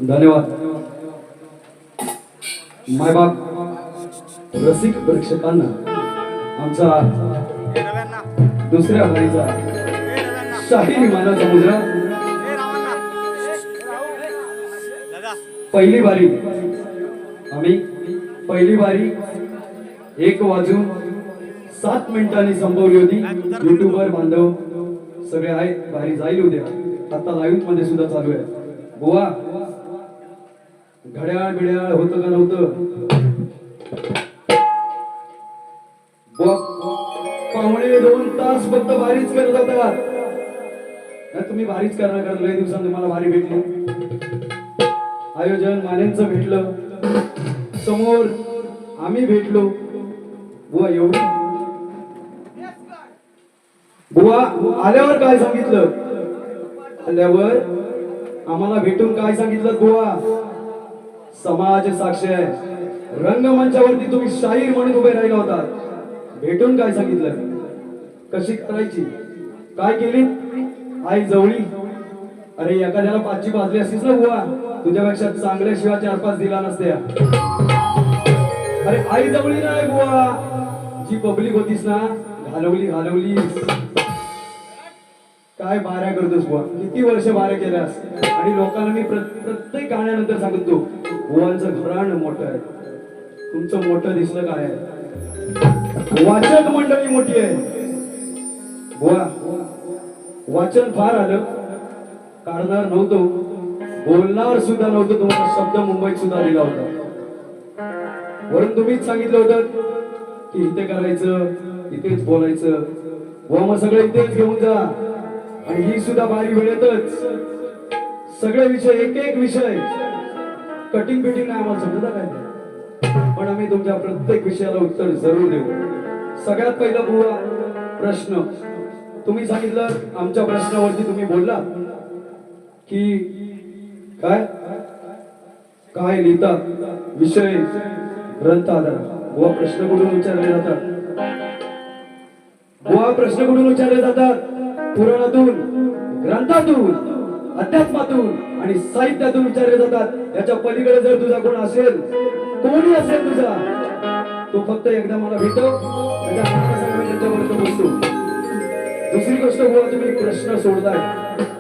धन्यवाद. मायबाप रसिक प्रेक्षकांना आमचा दुसऱ्या भारीचा शाहीर मानाचा मुजरा पहिली बारी आम्ही पहिली बारी 1:07 संपवली होती. युट्यूबवर बांधव सगळे आहेत, बारी जाईल उद्या. आता लाईव्ह मध्ये सुद्धा चालू आहे. बुवा घड्याळ बिड्याळ होतं का नव्हतं? पावणे 2 तास फक्त बारीच करत होता. तुम्ही बारीच करणार लय दिवसांनी तुम्हाला बारी भेटली. आयोजन मानेंचं भेटलं, समोर आम्ही भेटलो. बुवा एवढी बुवा आल्यावर काय सांगितलं? आल्यावर आम्हाला भेटून काय सांगितलं? बुवा समाज साक्ष आहे. रंगमंचावरती तुम्ही शाहीर म्हणून उभे राहिला होता. भेटून काय सांगितलं? कशी करायची? काय केली? आई जवळी. अरे एखाद्याला 5ची बाजली असतीस ना बुवा, तुझ्यापेक्षा चांगल्या शिवाय 4-5 दिला नसत्या. अरे आई जवळी नाही बुवा, जी पब्लिक होतीस ना घालवली. काय बाऱ्या करतोस बुवा? किती वर्ष बाऱ्या केल्यास? आणि लोकांना मी प्रत्येक गाण्यानंतर सांगतो, बुवांचं घराणं मोठं आहे. तुमचं मोठं दिसलं काय आहे? वाचक मंडळी मोठी आहे बुवा. वाचन फार आलं, काढणार नव्हतो, बोलणार सुद्धा नव्हतं. तुम्हाला शब्द मुंबईत सुद्धा दिला होता. वरून तुम्हीच सांगितलं होतं की इथे करायचं, इथेच बोलायचं. बुवा मग सगळं इथेच घेऊन जा. आणि ही सुद्धा बारी वेळेतच सगळे विषय, एक विषय कटिंग बिटिंग नाही आम्हाला समजता काय, पण आम्ही तुमच्या प्रत्येक विषयाला उत्तर जरूर देऊ. सगळ्यात पहिला बुवा प्रश्न तुम्ही सांगितलं. आमच्या प्रश्नावरती तुम्ही बोलला की काय काय लिहिता विषय ग्रंथ आधार. बुवा प्रश्न कुठून विचारले जातात? बुवा प्रश्न कुठून विचारले जातात? पुराणातून, ग्रंथातून, अध्यात्मातून आणि साहित्यातून विचारले जातात. याच्या पलीकडे जर तुझा कोण असेल, कोणी असेल तुझा, तो फक्त एकदा मला भेटव, त्याच्यावर बसतो. दुसरी गोष्ट बुवा तुम्ही प्रश्न सोडताय.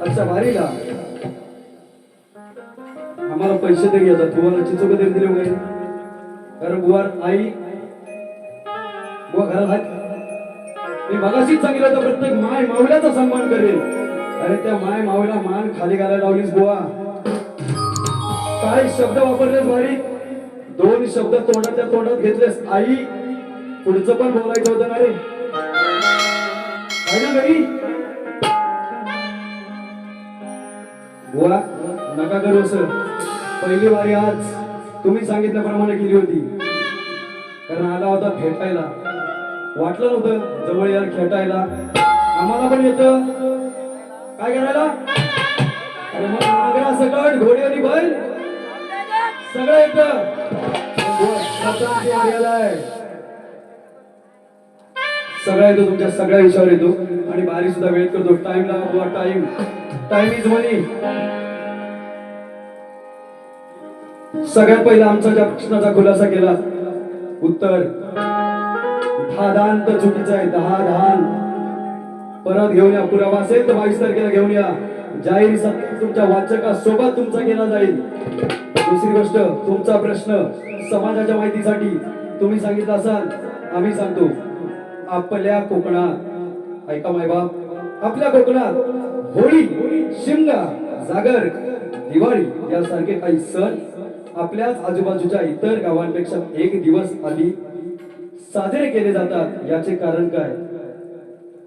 अच्छा बारीला आम्हाला पैसे तरी येतात, तुम्हाला चिचोक तरी दिले वगैरे? कारण बुवा आई बुवा घरात आहेत. मी मगाशीच सांगितलं होतं प्रत्येक माय मावल्याचा सन्मान करेल. अरे त्या माय मावला मान खाली घालायला लावलीस बुवा. काय शब्द वापरलेस भारी? 2 शब्द तोंडाच्या तोंडात घेतलेस. आई पुढचं पण बोलायचं होतं ना रे, आहे ना घरी? बुवा नका करू सर. पहिली वारी आज तुम्ही सांगितल्याप्रमाणे केली होती. कारण आला होता भेटायला, वाटलं नव्हतं जवळ यार खेटायला. आम्हाला पण येतं काय करायला? अरे मग नागरा सकट घोडेवाली बैल सगळं येतं. सगळं येतो, तुमच्या सगळ्या विषयावर येतो. आणि बारी सुद्धा वेळ करतो. टाइम लावा, टाइम इज मनी. सगळ्यात पहिला आमचा ज्या प्रश्नाचा खुलासा केला, उत्तर 10 दान तर चुकीचं आहे. 10 दान परत घेऊन या. पुरावा असेल तर 22 तारखेला घेऊन या. जाहीर सत्कार तुमच्या वाचकासोबत तुमचा केला जाईल. दुसरी गोष्ट, तुमचा प्रश्न समाजाच्या माहितीसाठी तुम्ही सांगितलं असाल, आम्ही सांगतो. आपल्या कोकणात, ऐका मायबाप, आपल्या कोकणात होळी, शिमगा, जागर, दिवाळी यासारखे काही सण आपल्याच आजूबाजूच्या इतर गावांपेक्षा 1 दिवस आधी साजरे केले जातात. याचे कारण काय?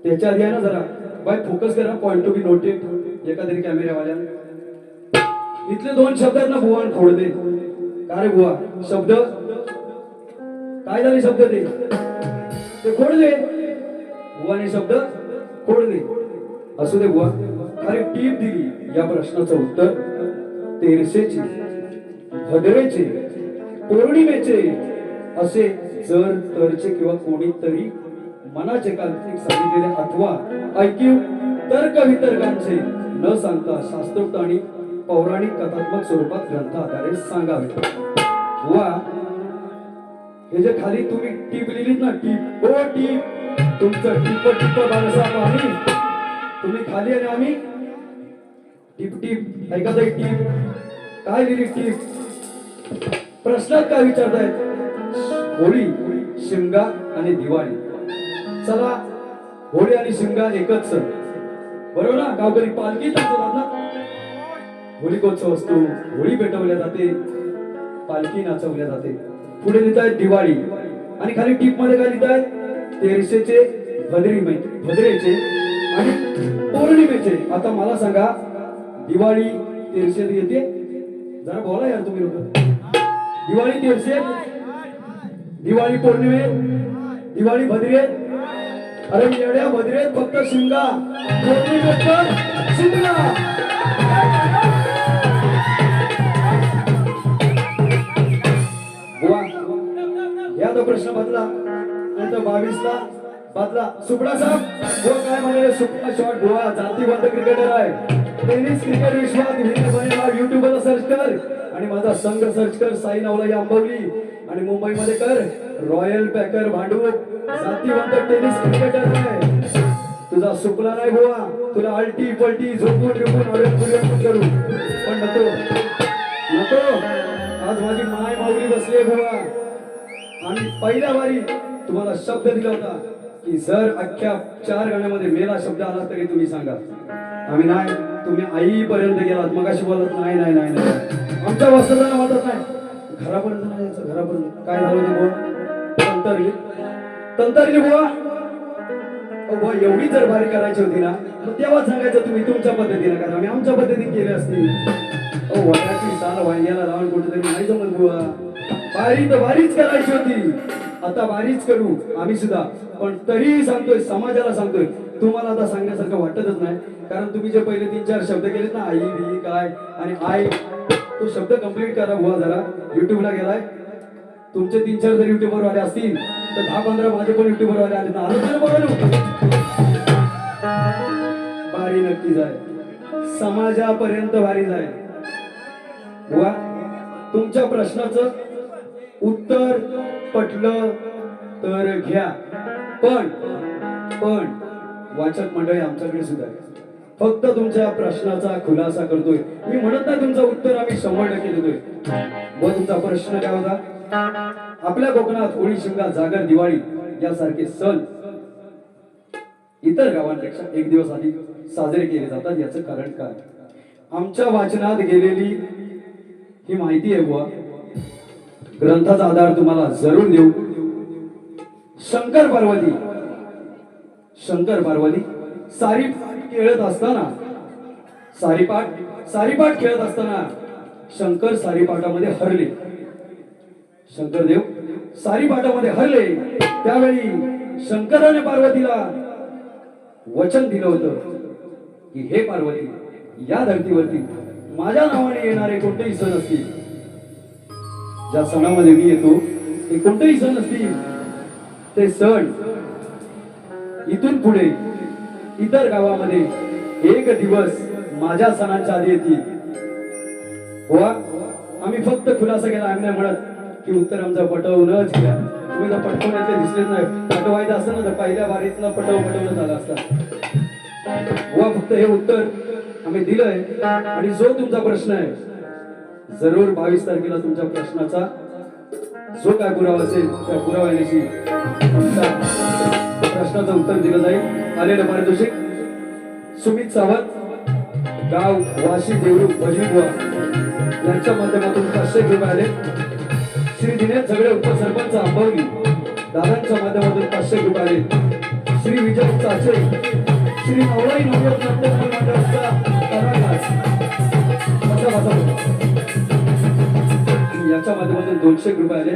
त्याच्या आधी आहे ना, जरा बाय फोकस करा. Point to be noted. एका तरी कॅमेरावाल्या इथले 2 शब्द आहेत ना, बुवा खोडदे. का रे बुवा शब्द काय झाले? शब्द ते खोडदे. बुवाने शब्द खोडदे. असू दे बुवा. अरे टीप दिली या प्रश्नाचं उत्तर. तेरसेचे, भद्रेचे, पौर्णिमेचे असे जर तरचे किंवा कोणीतरी मनाचे काल्पनिक सांगितलेले अथवा ऐकीव तर्क वितर्कांचे न सांगता शास्त्रोक्त आणि पौराणिक कथात्मक स्वरूपात ग्रंथ आधारे सांगावे. बुवा, हे जे खाली तुम्ही टीप लिहिलीत ना, टीप ओ टीप, तुमचं टिप टिप बाळसा पाणी, तुम्ही खाली आणि आम्ही टिप टिप. ऐका ताई, टीप काय लिहिली टीप? प्रश्नात काय विचारतायत? होळी, शिमगा आणि दिवाळी. चला, होळी आणि शिमगा एकच सण, बरोबर ना? गावकरी पालखी नाचवतात ना, होळीकोत्सव असतो, होळी पेटवल्या जाते, पालखी नाचवल्या जाते. पुढे लिहितायत दिवाळी आणि खाली टीप मध्ये काय लिहितायत? तेरशेचे भद्रेचे आणि पौर्णिमेचे. आता मला सांगा, दिवाळी तेरशे येते? जरा बोला यार तुम्ही लोक. दिवाळी तेरशे, दिवाळी पौर्णिमे, दिवाळी भद्रेत. अरे येड्या, भद्रेत फक्त शिमगा, पौर्णिमेत पण शिमगा. बुवा, या तो प्रश्न बदला, नंतर 22ला बदला. सुपडा साहेब, बुवा काय म्हणाले? सुपडा शॉट बुवा जातीवंत क्रिकेटर आहे. टेनिस क्रिकेट विश्वात हिंदीमध्ये युट्यूबला सर्च कर आणि माझा संघ सर्च कर, साई नावला या आंबवली, आणि मुंबईमध्ये कर रॉयल पॅकर भांडूप. जातीवंत टेनिस क्रिकेटर आहे. तुझा सुपला नाही बुवा, तुला अल्टी पलटी झोपून बिपून अडकून करू, पण नको नको. आज माझी माय माऊली बसली बुवा, आणि पहिल्या वारी तुम्हाला शब्द दिला होता की जर अख्ख्या 4 गाण्यामध्ये मेला शब्द आला तरी तुम्ही सांगा. आम्ही नाही, तुम्ही आईपर्यंत गेलात. मग अशी बोलत नाही नाही नाही नाही, आमच्या वस्त्रांना वाटत नाही, घरापर्यंत नाही यायचं. घरापर्यंत काय झालं ते बुवा? तंतरली बुवा. बुवा, एवढी जर भारी करायची होती ना, मग तेव्हा सांगायचं तुम्ही तुमच्या पद्धतीने करा, आम्ही आमच्या पद्धतीने केली असती. वयाची साल वांग्याला लावून कुठेतरी नाही जमत बुवा. बारी तर बारीच करायची होती, आता बारीच करू आम्ही सुद्धा. पण तरीही सांगतोय, समाजाला सांगतोय, तुम्हाला आता सांगण्यासारखं वाटतच नाही. कारण तुम्ही जे पहिले 3-4 शब्द केलेत ना, आई बी काय आणि आय, तो शब्द कंप्लीट करा बुवा जरा. युट्यूबला गेलाय, तुमचे 3-4 जर युट्यूबवर आले असतील तर 10-15 माझे पण युट्यूबवर आले आहेत ना. भारी नक्की जाय, समाजापर्यंत भारी जाय बुवा. तुमच्या प्रश्नाचं उत्तर पटलं तर घ्या, पण वाचक मंडळी आमच्याकडे सुद्धा आहे. फक्त तुमच्या प्रश्नाचा खुलासा करतोय. मी म्हणत नाही तुमचं उत्तर आम्ही 100% देतोय. व तुमचा प्रश्न काय होता? आपल्या कोकणात होळी, शिमगा, जागर, दिवाळी यासारखे सण इतर गावांपेक्षा 1 दिवस आधी साजरे केले जातात, याचं कारण काय? आमच्या वाचनात गेलेली ही माहिती आहे बुवा. ग्रंथाचा आधार तुम्हाला जरूर देऊ. शंकर पार्वती सारीपाट खेळत असताना शंकर सारीपाटामध्ये हरले. शंकरदेव सारीपाटामध्ये हरले. त्यावेळी शंकराने पार्वतीला वचन दिलं होतं की हे पार्वती, या धर्तीवरती माझ्या नावाने येणारे कोणतेही सण असतील, ज्या सणामध्ये मी येतो ते कोणतेही सण असतील, ते सण इथून पुढे इतर गावामध्ये 1 दिवस माझ्या सणांच्या आधी येतील. बुवा, आम्ही फक्त खुलासा केला. आम्ही नाही म्हणत की उत्तर आमचं पटवूनच घ्या. तुम्ही जर पटवण्याचे दिसलेच नाही, पटवायचं असतं ना तर पहिल्या बारीतनं पटवून झालं असतं. बुवा, फक्त हे उत्तर आम्ही दिलंय. आणि जो तुमचा प्रश्न आहे, जरूर 22 तारखेला तुमच्या प्रश्नाचा जो काय पुरावा असेल त्या पुराव्याशी प्रश्नाचं उत्तर दिलं जाईल. आलेलं पारितोषिक सुमित सावंत, गाव वाशी देवरू भजनीबुवा यांच्या माध्यमातून 500 रुपये आले. श्री दिनेश झगडे उपसरपंच आंबवली दादांच्या माध्यमातून 500 रुपये आले. श्री विजय चाचे, श्री नवलाई नवयोग नाट्यमंडळ मंडळाचा कलाकार याच्या माध्यमातून 200 रुपये आले.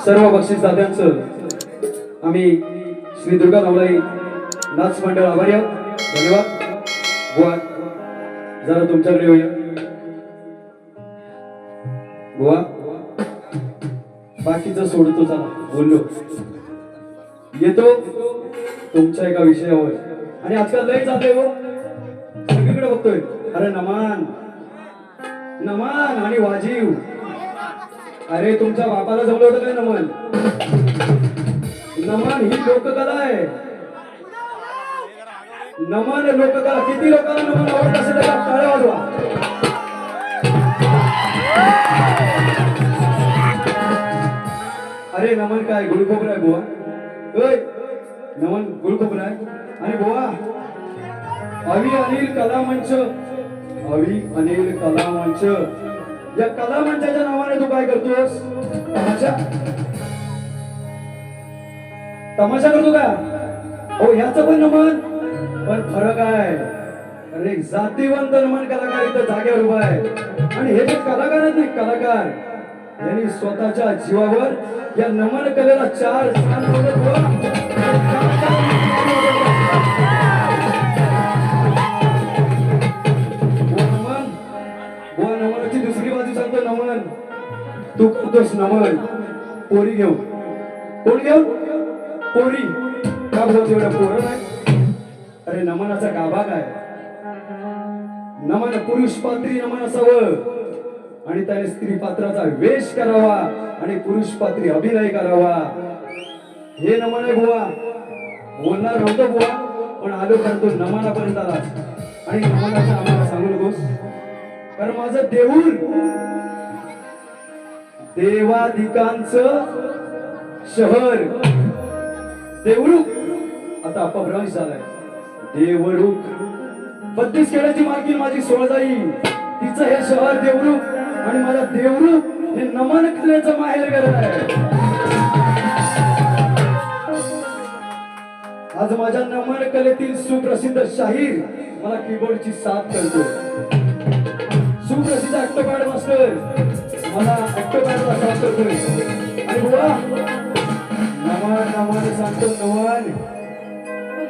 सर्व बक्षीस दात्यांचं आम्ही श्री दुर्गा नवलाई नाच मंडळ आभारी आहोत. धन्यवाद. बुवा, जरा तुमच्याकडे येऊया. बुवा, बाकीचं सोडतो, चला बोललो येतो तुमच्या एका विषयावर. आणि आजकाल लय चाललंय हो, कुणीकडे बघतोय? अरे नमन नमन आणि वाजीव. अरे तुमच्या बापाला जमलं होतं काय नमन? नमन ही लोककला आहे. नमन लोककला. किती लोकांना नमन आवडत असेल तर टाळ्या वाजवा. अरे नमन काय गुळखोबरा आहे बुवा? ओय नमन गुळखोबरा आहे. आणि बुवा अवी अनिल कला मंच, अवी अनिल कला मंच, या कला मंचाच्या नावाने तू काय करतोस? तमाशा तमाशा करतो का? हो ह्याचं पण नमन, पण फरक आहे. अरे जातीवंत नमन कलाकार इथं जागेवर उभा आहे. आणि हे जे कलाकार आहेत ना, कलाकार यांनी स्वतःच्या जीवावर या नमन कलेला 4 स्थान दिलं. नमनाची दुसरी बाजू सांगतो. नमन तू करतोस नमन पोरी घेऊन. कोण घेऊन? पोरी. का बोलतो एवढं पोरं नाही? अरे नमनाचा गाभा काय? नमन पुरुष पात्री नमन असावं आणि त्याने स्त्री पात्राचा वेश करावा आणि पुरुष पात्री अभिनय करावा. हे नमन आहे बुवा. बोलणार नव्हतं बुवा, पण आलो करतो नमनापर्यंत आला. आणि नमनाचं आम्हाला सांगू नकोस, कारण माझं देऊळ देवाधिकांचं शहर देवरुख आता अपभ्रंश झालाय. देवरुख 32 खेड्याची मालकी माझी सोळजाई, तिचं हे शहर देवरुख. आणि माझा देवरुख हे नमन कलेचं माहेरघर आहे. आज माझ्या नमन कलेतील सुप्रसिद्ध शाहीर मला कीबोर्डची साथ करतो. सुप्रसिद्ध ऍक्टोपॅड मास्टर मला ऍक्टोपॅडला साथ करतोय. आणि बुवा नमन नमन सांगतो नमन.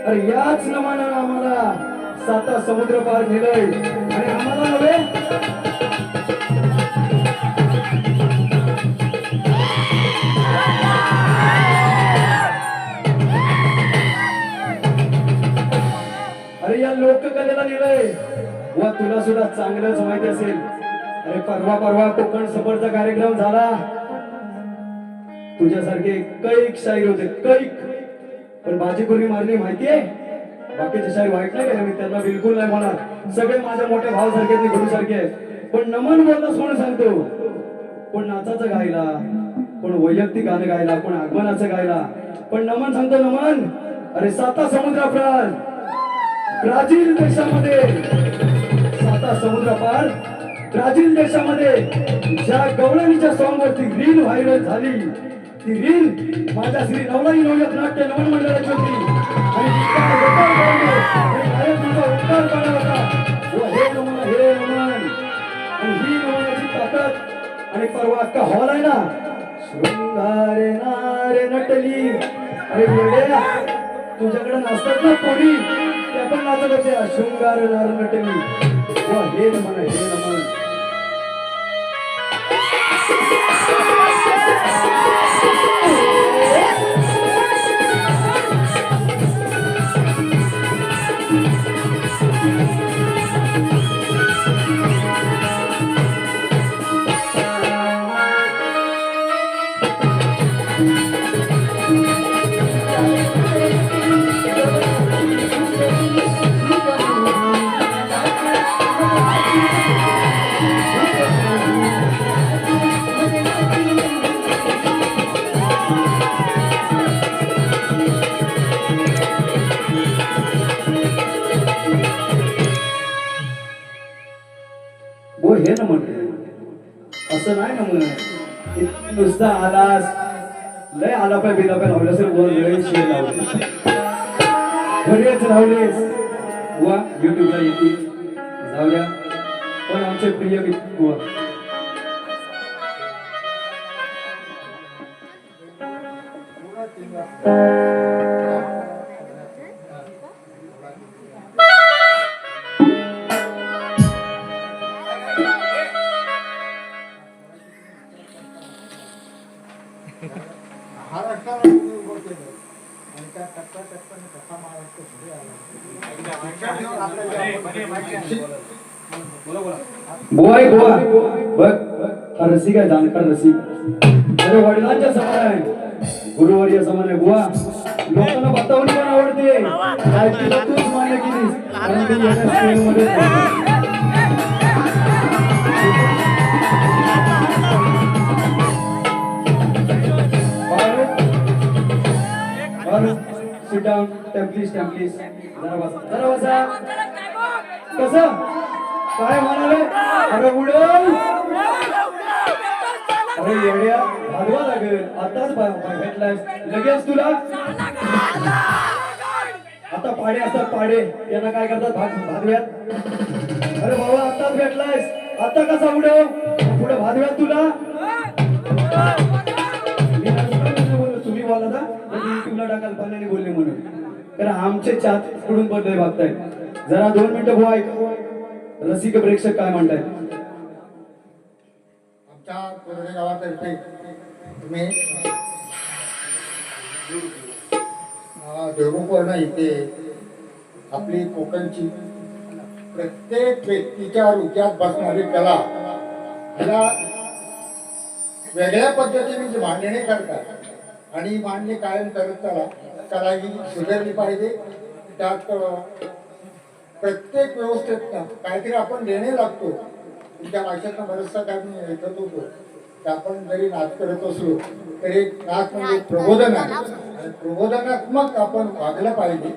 अरे याच नमनानं आम्हाला 7 समुद्र पार नेलंय. आणि आम्हाला नव्हे, अरे या लोककलेला नेलंय. वा तुला सुद्धा चांगलंच माहिती असेल. अरे परवा कोकण सफरचा कार्यक्रम झाला. तुझ्यासारखे कैक शाहीर होते, कैक. पण बाजी कोणी मारली माहितीये? बाकीचे शाहीर वाईट नाही का? मी त्यांना बिलकुल नाही म्हणणार. सगळे माझ्या मोठ्या भावासारखे आहेत, गुरु सारखे आहेत. पण नमन बोललास म्हणून सांगतो. कोण नाचाचं गायला, कोण वैयक्तिक गाणं गायला, कोण आगमनाचं गायला. पण नमन सांगतो नमन. अरे 7 समुद्रापार ब्राझील देशामध्ये, 7 समुद्रापार ब्राझील देशामध्ये ज्या गवळणीच्या सॉंग वरती रील व्हायरल झाली, ती रील माझ्या श्री नवलाई नवयत नाट्य नमन मंडळाची होती. आणि उद्धार पाडला होता. हे नमन, हे नमन. आणि ही नमनाची ताकद. आणि परवा अख्खा हॉल आहे ना, शृंगारे नारे नटली. अरे वेड्या, तुझ्याकडे नाचतात ना पोरी, त्या पण नाचत होत्या. शृंगार नार नटली. हे नमन, हे नमन. हे नमन असं नाही नमन. नुसता आलास लय आलापाय बिलापाय लावल्यास लय शेर लावले, घरीच लावलेस. वा युट्यूबला येतील जाऊ द्या. पण आमचे प्रिय मित्र बुवा आहे बुवा बघ हा रसिक आहे जाणकार रसिक अरे वडिलांच्या समान आहे गुरुवर्य समान आहे बुवा लोकांना बतावणी पण आवडते काय तुला तूच मान्य केलीस कारण तू या स्कूलमध्ये sit down please जरा बसा कसं काय म्हणाले अरे उडव अरे येड्या भागवा लागेल आताच भेटलायस लगेच तुला आता पाडे असतात पाडे त्यांना काय करतात भागव्यात अरे बाबा आताच भेटलायस आता कसा उडव पुढे भागव्यात तुला तुम्ही बोला ना तुला टाकाल पाण्याने बोलले म्हणून तर आमचे चात पुढून पडले बघताय जरा 2 मिनिटं बुवा ऐक रसिक प्रेक्षक काय म्हणताय आमच्या कोरडे गावातर्फे तुम्ही देवपूर्ण इथे आपली कोकणची प्रत्येक व्यक्तीच्या डोक्यात बसणारी कला ह्याला वेगळ्या पद्धतीने जी मांडणी करतात आणि मांडणी कायम करत चला कला ही सुधारली पाहिजे त्यात प्रत्येक व्यवस्थेत काहीतरी आपण देणे लागतो तुमच्या भाषेतनं बरचसा काय मी ऐकत होतो की आपण जरी नाच करत असलो तरी नाच म्हणजे प्रबोधन आहे आणि प्रबोधनात्मक आपण वागलं पाहिजे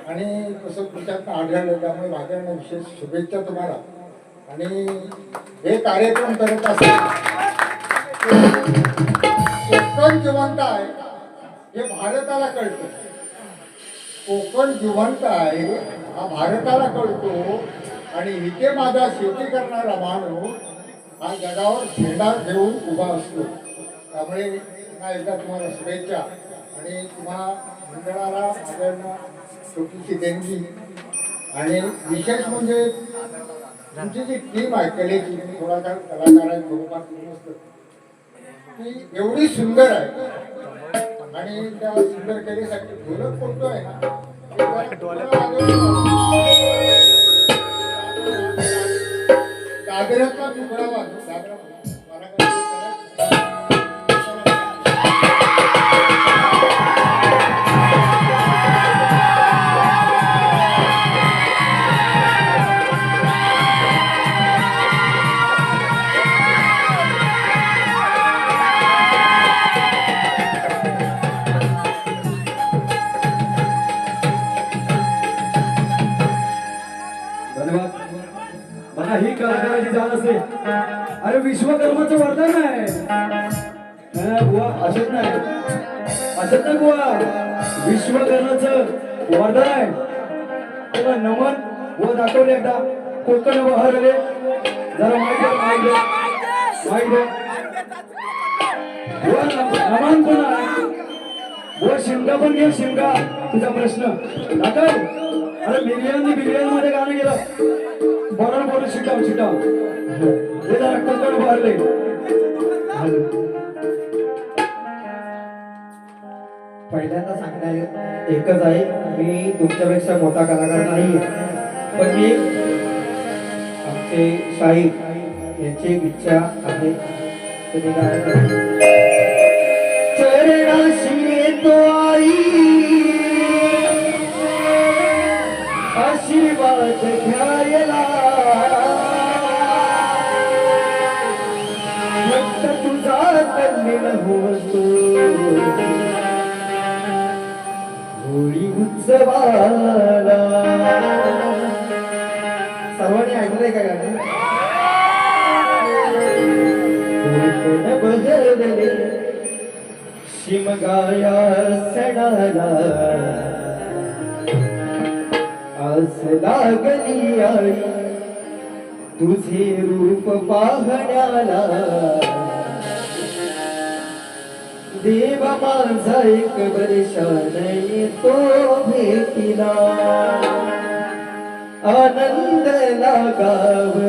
आणि तसं तुमच्यातनं आढळलं त्यामुळे माझ्या विशेष शुभेच्छा तुम्हाला आणि हे कार्यक्रम करत असताना कोकण जिवंत आहे हे भारताला कळतं कोकण जिवंत आहे हा भारताला कळतो आणि इथे माझा शेती करणारा माणूस हा जगावर झेंडा घेऊन उभा असतो त्यामुळे पुन्हा एकदा तुम्हाला शुभेच्छा आणि तुम्हा मंडळाला माझ्यानं छोटीशी देणगी आणि विशेष म्हणजे तुमची जी टीम आहे कलेची थोडाफार कलाकार आहे थोडंफार नसतं ती एवढी सुंदर आहे आणि त्या सुंदर कलेसाठी ढोलक कोणतो आहे ना दादरातला तुकडा वाजतो दादरा ही कलाकाराची जाण असते अरे विश्वकर्माचं वरदान आहे बुवा असत नाही बुवा विश्वकर्माचं वरदान आहे त्याला नमन व दाखवले एकदा कोकण बहरले जरा माहिती नमन पण आहे बुवा शिमगा पण घे शिमगा तुझा प्रश्न दाखव अरे बिलियन मध्ये गाणं गेलं बरोबर शिटाव हे जरा कोकण भरले पहिल्यांदा सांगणार एकच आहे मी तुमच्यापेक्षा मोठा कलाकार नाही पण मी आमचे शाहीर यांची इच्छा आहे तुम्ही गाणं चरणाशी येतो आई आशीर्वाद घ्यायला तुझा कल्लीन होतो होळी उत्सवाला सर्वांनी ऐकलंय का गाणं बदलले शिमगाया सणाला आस लागली आई तुझे रूप पाहण्याला देवा माझा एक वर्षाने तो भेटिला आनंद लागाव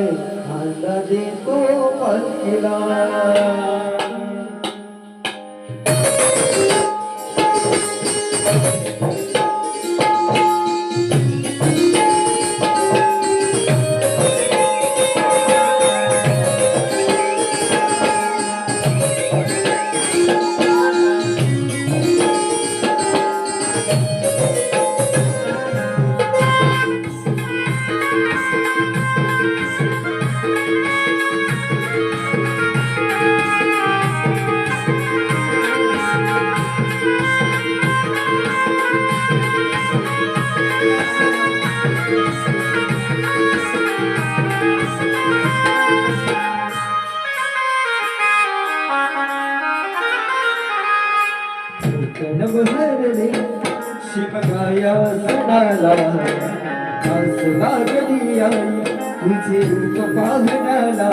खांदा देतो पालखीला भरले शिवगाया सणाला आस लागली आई तुझे रूप पाहण्याला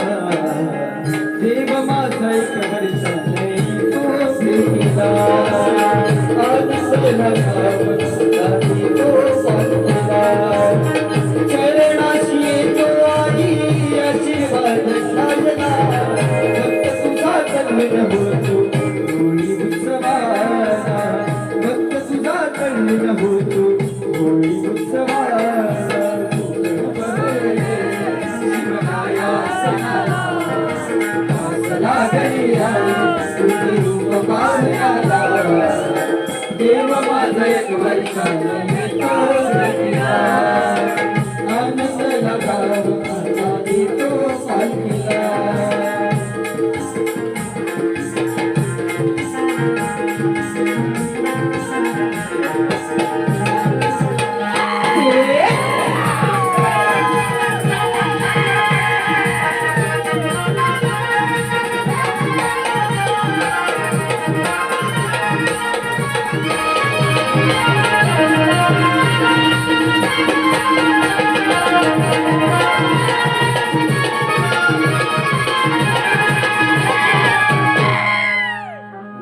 देव माझा एक वर्ष नाही तो भेटला आनंद लगावती तो पाहला चरणाशी येतो आई आशीर्वाद साधना फक्त तुझा कल्पना होतो होळी उत्सवाला भक्त तुझा कल्पना होतो होळी उत्सवाला शिवगाया सणाला लागली आई तुझे रूप पाहण्याला देव माझा एक वर्षाने तो भेटला आनंद लगावता तो पालखीला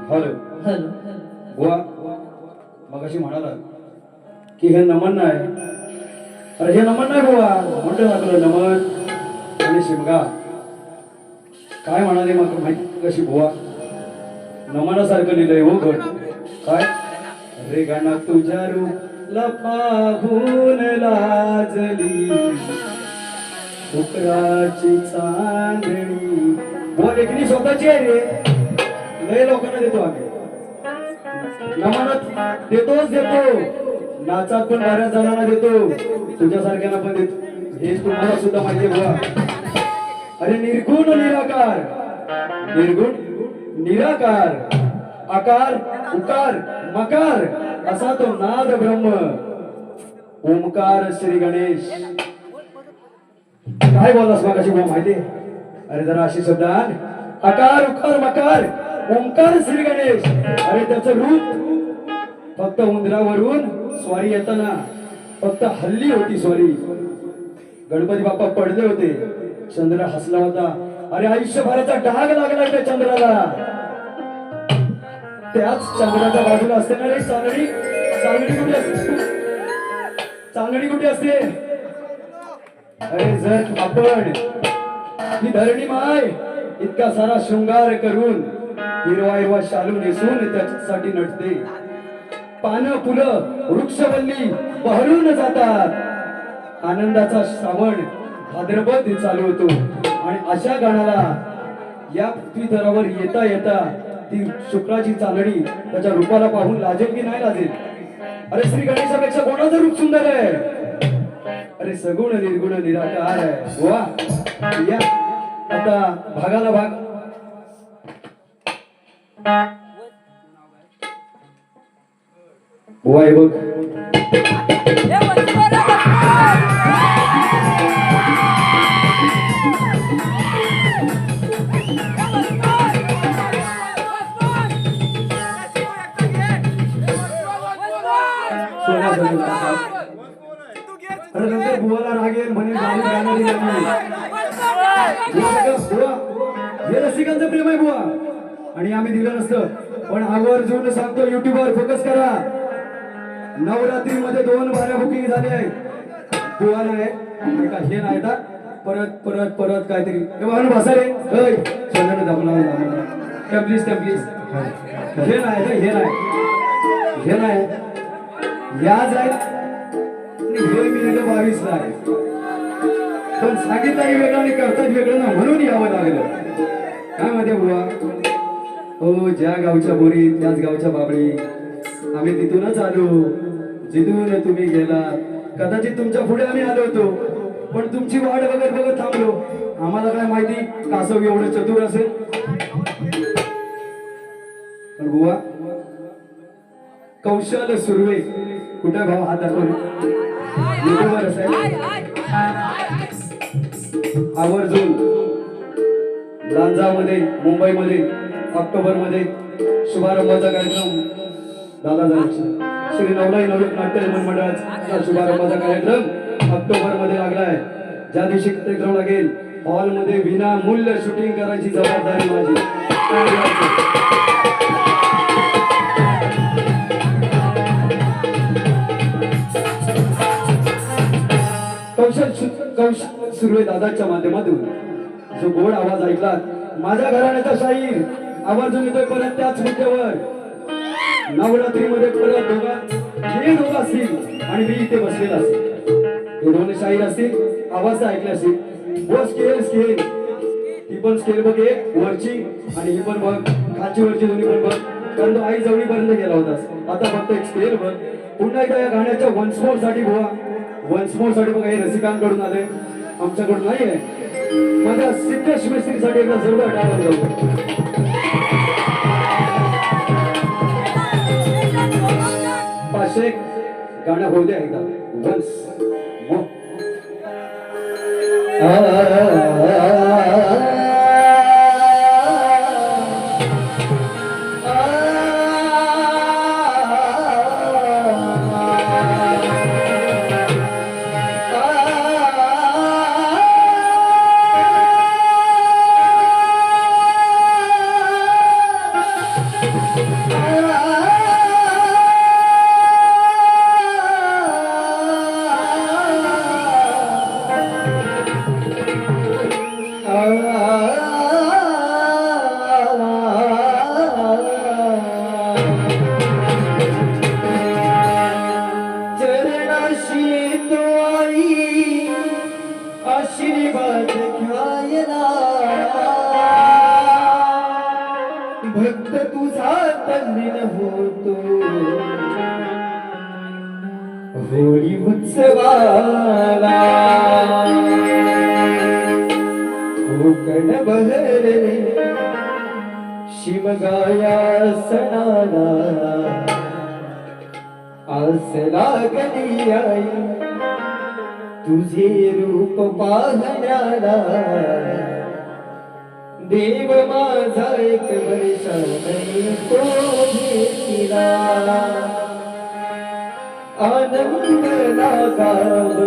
हॅलो हॅलो बुवा मगाशी म्हणाला की हे नमन नाही. अरे हे नमन नाही बुवा म्हणतो आपलं नमन आणि शिमगा काय म्हणाले मग माहिती कशी बुवा नमनासारखं लिहिलंय हो गड काय रे गाणा तुझ्या रूपला पाहून लाजली शुक्राची चांदणी बुवा लेखनी स्वतःची आहे रे लय लोकांना देतो आम्ही नमनात देतोच देतो नाचात पण बऱ्याच जणांना देतो तुझ्यासारख्यांना पण देतो हे तुम्हाला सुद्धा माहिती आहे बुवा. अरे निर्गुण निराकार निर्गुण निराकार आकार उकार मकार असा तो नाद ब्रह्म ओमकार श्री गणेश. काय बोललास मगाशी बुवा माहिती अरे जरा अशी शब्द आण. आकार उकार मकार ओंकार श्री गणेश. अरे त्याचं रूप फक्त उंदरावरून स्वारी येताना फक्त हल्ली होती स्वारी. गणपती बाप्पा पडले होते चंद्र हसला होता. अरे आयुष्यभराचा डाग लागला त्या चंद्राला. त्याच चंद्राच्या बाजूला असते ना रे चांदणी. चांदणी कुठे असते चांदणी कुठे असते. अरे जर आपण ही धरणी माय इतका सारा शृंगार करून हिरवा हिरवा शालू नेसून त्याच्यासाठी नटते. पानं फुलं वृक्षवल्ली बहरून जातात. आनंदाचा श्रावण भाद्रपद चालू होतो आणि अशा गाण्याला या पृथ्वी तरावर येता येता ती शुक्राची चांदणी त्याच्या रूपाला पाहून लाजेल की नाही लाजेल. अरे श्री गणेशापेक्षा कोणाचं रूप सुंदर आहे. अरे सगुण निर्गुण निराकार आहे. वा या आता भागाला भाग वाय बघ अरे नंतर बुवाला राग येईल म्हणे गाणी गाणारी नाही. हे रसिकांचं प्रेम आहे बुवा आणि आम्ही दिलं नसतं. पण आवर्जून सांगतो युट्यूबवर फोकस करा. नवरात्री मध्ये 2 बाऱ्या बुकिंग झाले आहेत. बुवा नाही हे नाही का परत परत परत काहीतरी बसा रे प्लीज हे नाही हे नाही हे नाही याच आहे. हे मी 22 ला आहे पण सांगितलं वेगळं आणि करतात वेगळं ना म्हणून यावं लागलं. काय माहिती बुवा हो ज्या गावच्या बोरी त्याच गावच्या बाबळी. आम्ही तिथूनच आलो जिथून तुम्ही गेला. कदाचित तुमच्या पुढे आम्ही आलो होतो पण तुमची वाट बघत बघत थांबलो. आम्हाला काय माहिती कासव एवढं चतुर असेल. पण बुवा कौशल सुर्वे कुठे भाव हात दाखवले युट्यूबर असेल आवर्जून लांजामध्ये मुंबईमध्ये ऑक्टोबरमध्ये शुभारंभाचा कार्यक्रम दादा श्री नवलाई नवरूप नाट्य निर्माण मंडळाचा शुभारंभाचा कार्यक्रम ऑक्टोबरमध्ये लागलाय. ज्या दिवशी कार्यक्रम लागेल हॉलमध्ये विनामूल्य शूटिंग करायची जबाबदारी माझी. कौशल सुर्वे दादाच्या माध्यमातून जो गोड आवाज ऐकला माझ्या घराण्याचा शाहीर आवर्जून येतोय परत त्याच मुद्द्यावर. नवरात्रीमध्ये परत हे दोघं असतील आणि मी इथे बसलेला असेल. हे दोन शाहीर असतील आवाज ऐकले असतील. वो स्केल ती पण स्केल बघ एक वरची आणि ही पण बघ खालची वरची दोन्ही पण बघ. कारण तो आई जवळीपर्यंत गेला होता. आता फक्त एक स्केल बघ. पुन्हा एकदा या गाण्याच्या वन्स मोर साठी गोवा वन्स मोर साठी बघा हे रसिकांकडून आले आमच्याकडून नाही आहे. माझ्या सिद्धेश मिस्त्रीसाठी एकदा जोरदार टाळ्या वाजवा. पाचशे गाणं होऊ द्या एकदा वन्स मोर. आशीर्वाद घ्यायला भक्त तुझा तल्लीन होतो होळी उत्सवाला. कोकण बहरले शिमगाया सणाला आस लागली आई तुझे रूप पाहण्याला. देव माझा एक वर्षाने तो भेटीला आनंद लागाव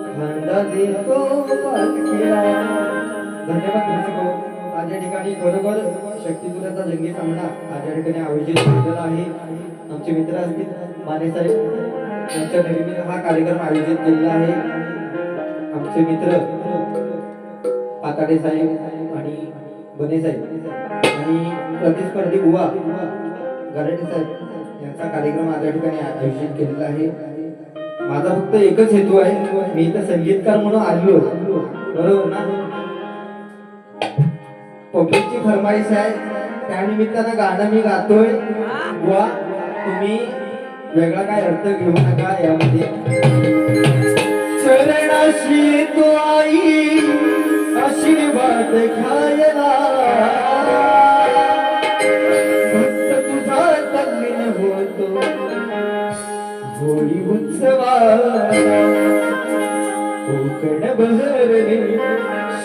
खांदा देतो पालखीला. धन्यवाद दर्शको. आज या ठिकाणी बरोबर शक्तीपुराचा जंगी सामना आज या ठिकाणी आयोजित केलेला आहे. आमचे मित्र असतील माने साहेब यांच्या निर्मितीने हा कार्यक्रम आयोजित केलेला आहे. आमचे मित्र पाताडे साहेब आणि बने साहेब आणि प्रतिस्पर्धी बुवा गराटे साहेब यांचा कार्यक्रम आज या ठिकाणी आयोजित केलेला आहे. माझा फक्त एकच हेतू आहे. मी तर संगीतकार म्हणून आलो बरोबर ना. पब्लिकची फरमाईश आहे त्यानिमित्तानं गाणं मी गातोय. बुवा तुम्ही वेगळा काय अर्थ घेऊ नका यामध्ये. चरणाशी तो आई आशीर्वाद घ्यायला भक्त तुझा तल्लीन होतो होळी उत्सवाला. कोकण बहरले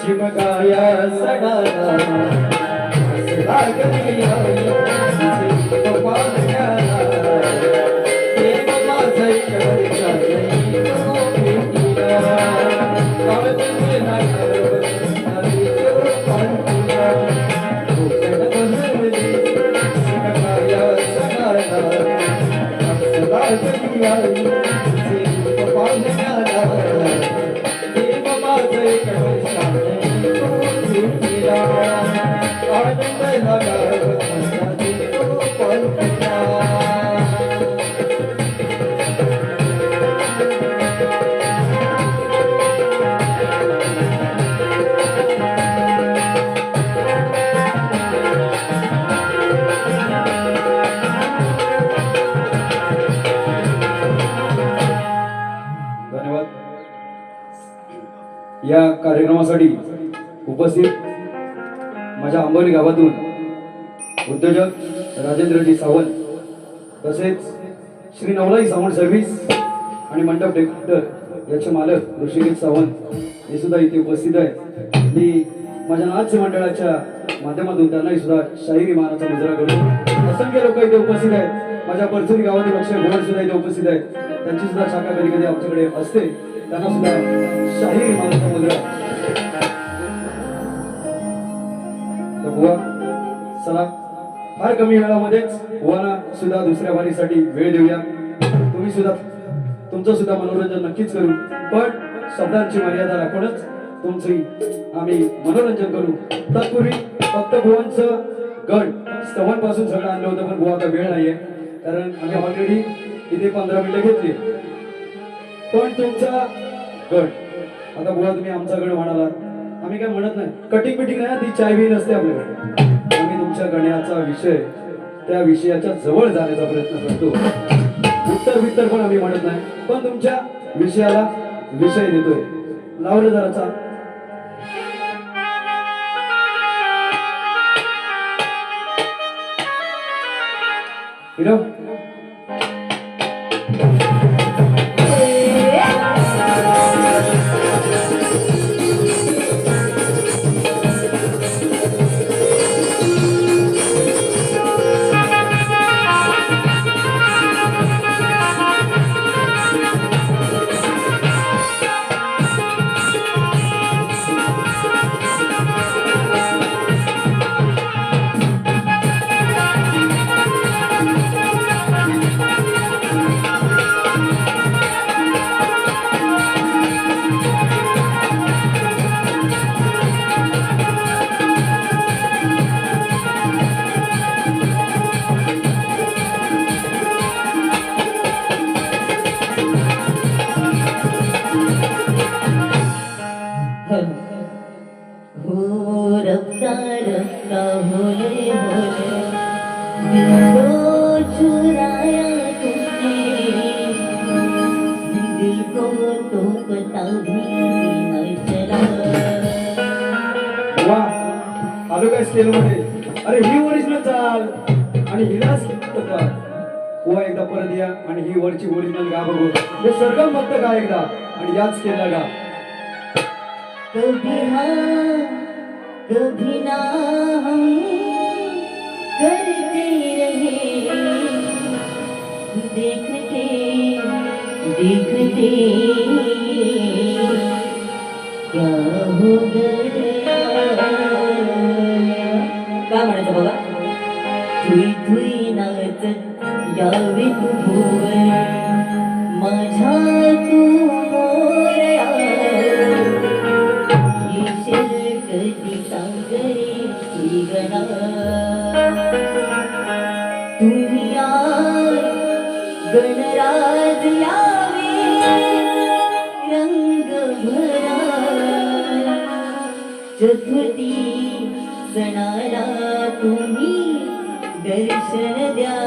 शिमगाया सणाला लागली आई तुझे पाहण्याला. देव माझा एक वर्षाने तो भेटीला आनंद लागाव खांदा देतो पालखीला. कोकण बहरले शिमगाया सणाला आस लागली आई तुझे रूप पाहण्याला. देव माझा एक वर्षाने तो भेटीला आनंद लागाव खांदा देतो पालखीला. धन्यवाद. या कार्यक्रमासाठी उपस्थित माझ्या आंबोली गावातून उद्योजक राजेंद्रजी सावंत तसेच श्री नवलाई सावंत सर्व्हिस आणि मंडप डेकोरेटर याचे मालक ऋषिकेश सावंत हे सुद्धा इथे उपस्थित आहे. मी माझ्या नाट्य मंडळाच्या माध्यमातून त्यांनाही सुद्धा शाहिरी मानाचा मुजरा करून असंख्य लोक इथे उपस्थित आहेत. माझ्या परचुरी गावातील अक्षय भोवड सुद्धा इथे उपस्थित आहेत. त्यांची सुद्धा शाखा कधी कधी आमच्याकडे असते. त्यांना सुद्धा शाहिरी मानाचा मुजरा. तर बुवा चला फार कमी वेळामध्येच बुवांना सुद्धा दुसऱ्या वारीसाठी वेळ देऊया. तुम्ही सुद्धा तुमचं सुद्धा मनोरंजन नक्कीच करू, पण शब्दांची मर्यादा राखूनच तुमची आम्ही मनोरंजन करू. तत्पूर्वी फक्त बुवांचं गण स्तवन पासून सगळं आणलं होतं, पण बुवा आता वेळ नाहीये कारण आम्ही ऑलरेडी इथे 15 मिनिटं घेतली. पण तुमचा गण आता बुवा तुम्ही आमचा गण म्हणाला, आम्ही काय म्हणत नाही कटिंग बिटिंग नाही, ती चाय बी नसते आपल्याकडे. आम्ही तुमच्या गण्याचा विषय त्या विषयाच्या जवळ जाण्याचा प्रयत्न करतो. उत्तर वित्तर पण आम्ही म्हणत नाही, पण तुमच्या विषयाला विषय देतोय. लावलं जराचा हिरो. आलो काय स्केल मध्ये. अरे ही ओरिजिनल चाल आणि हिलाच बुवा एकदा परत या आणि ही वरची ओरिजिनल गा बघू. हे सरगम फक्त गा एकदा आणि याच स्केलला गा. कभी हाँ कभी ना हम करते रहे, देखते देखते क्या हो गया. काय म्हणायचं बघा. थुई थुई नाचत यावे तू भोर माझ्या तू मोरया. येशील कधी सागरे गणा. तुम्ही आज गणराज यावे रंग भरा. चतुर्थी सणाला तुम्ही दर्शन द्या.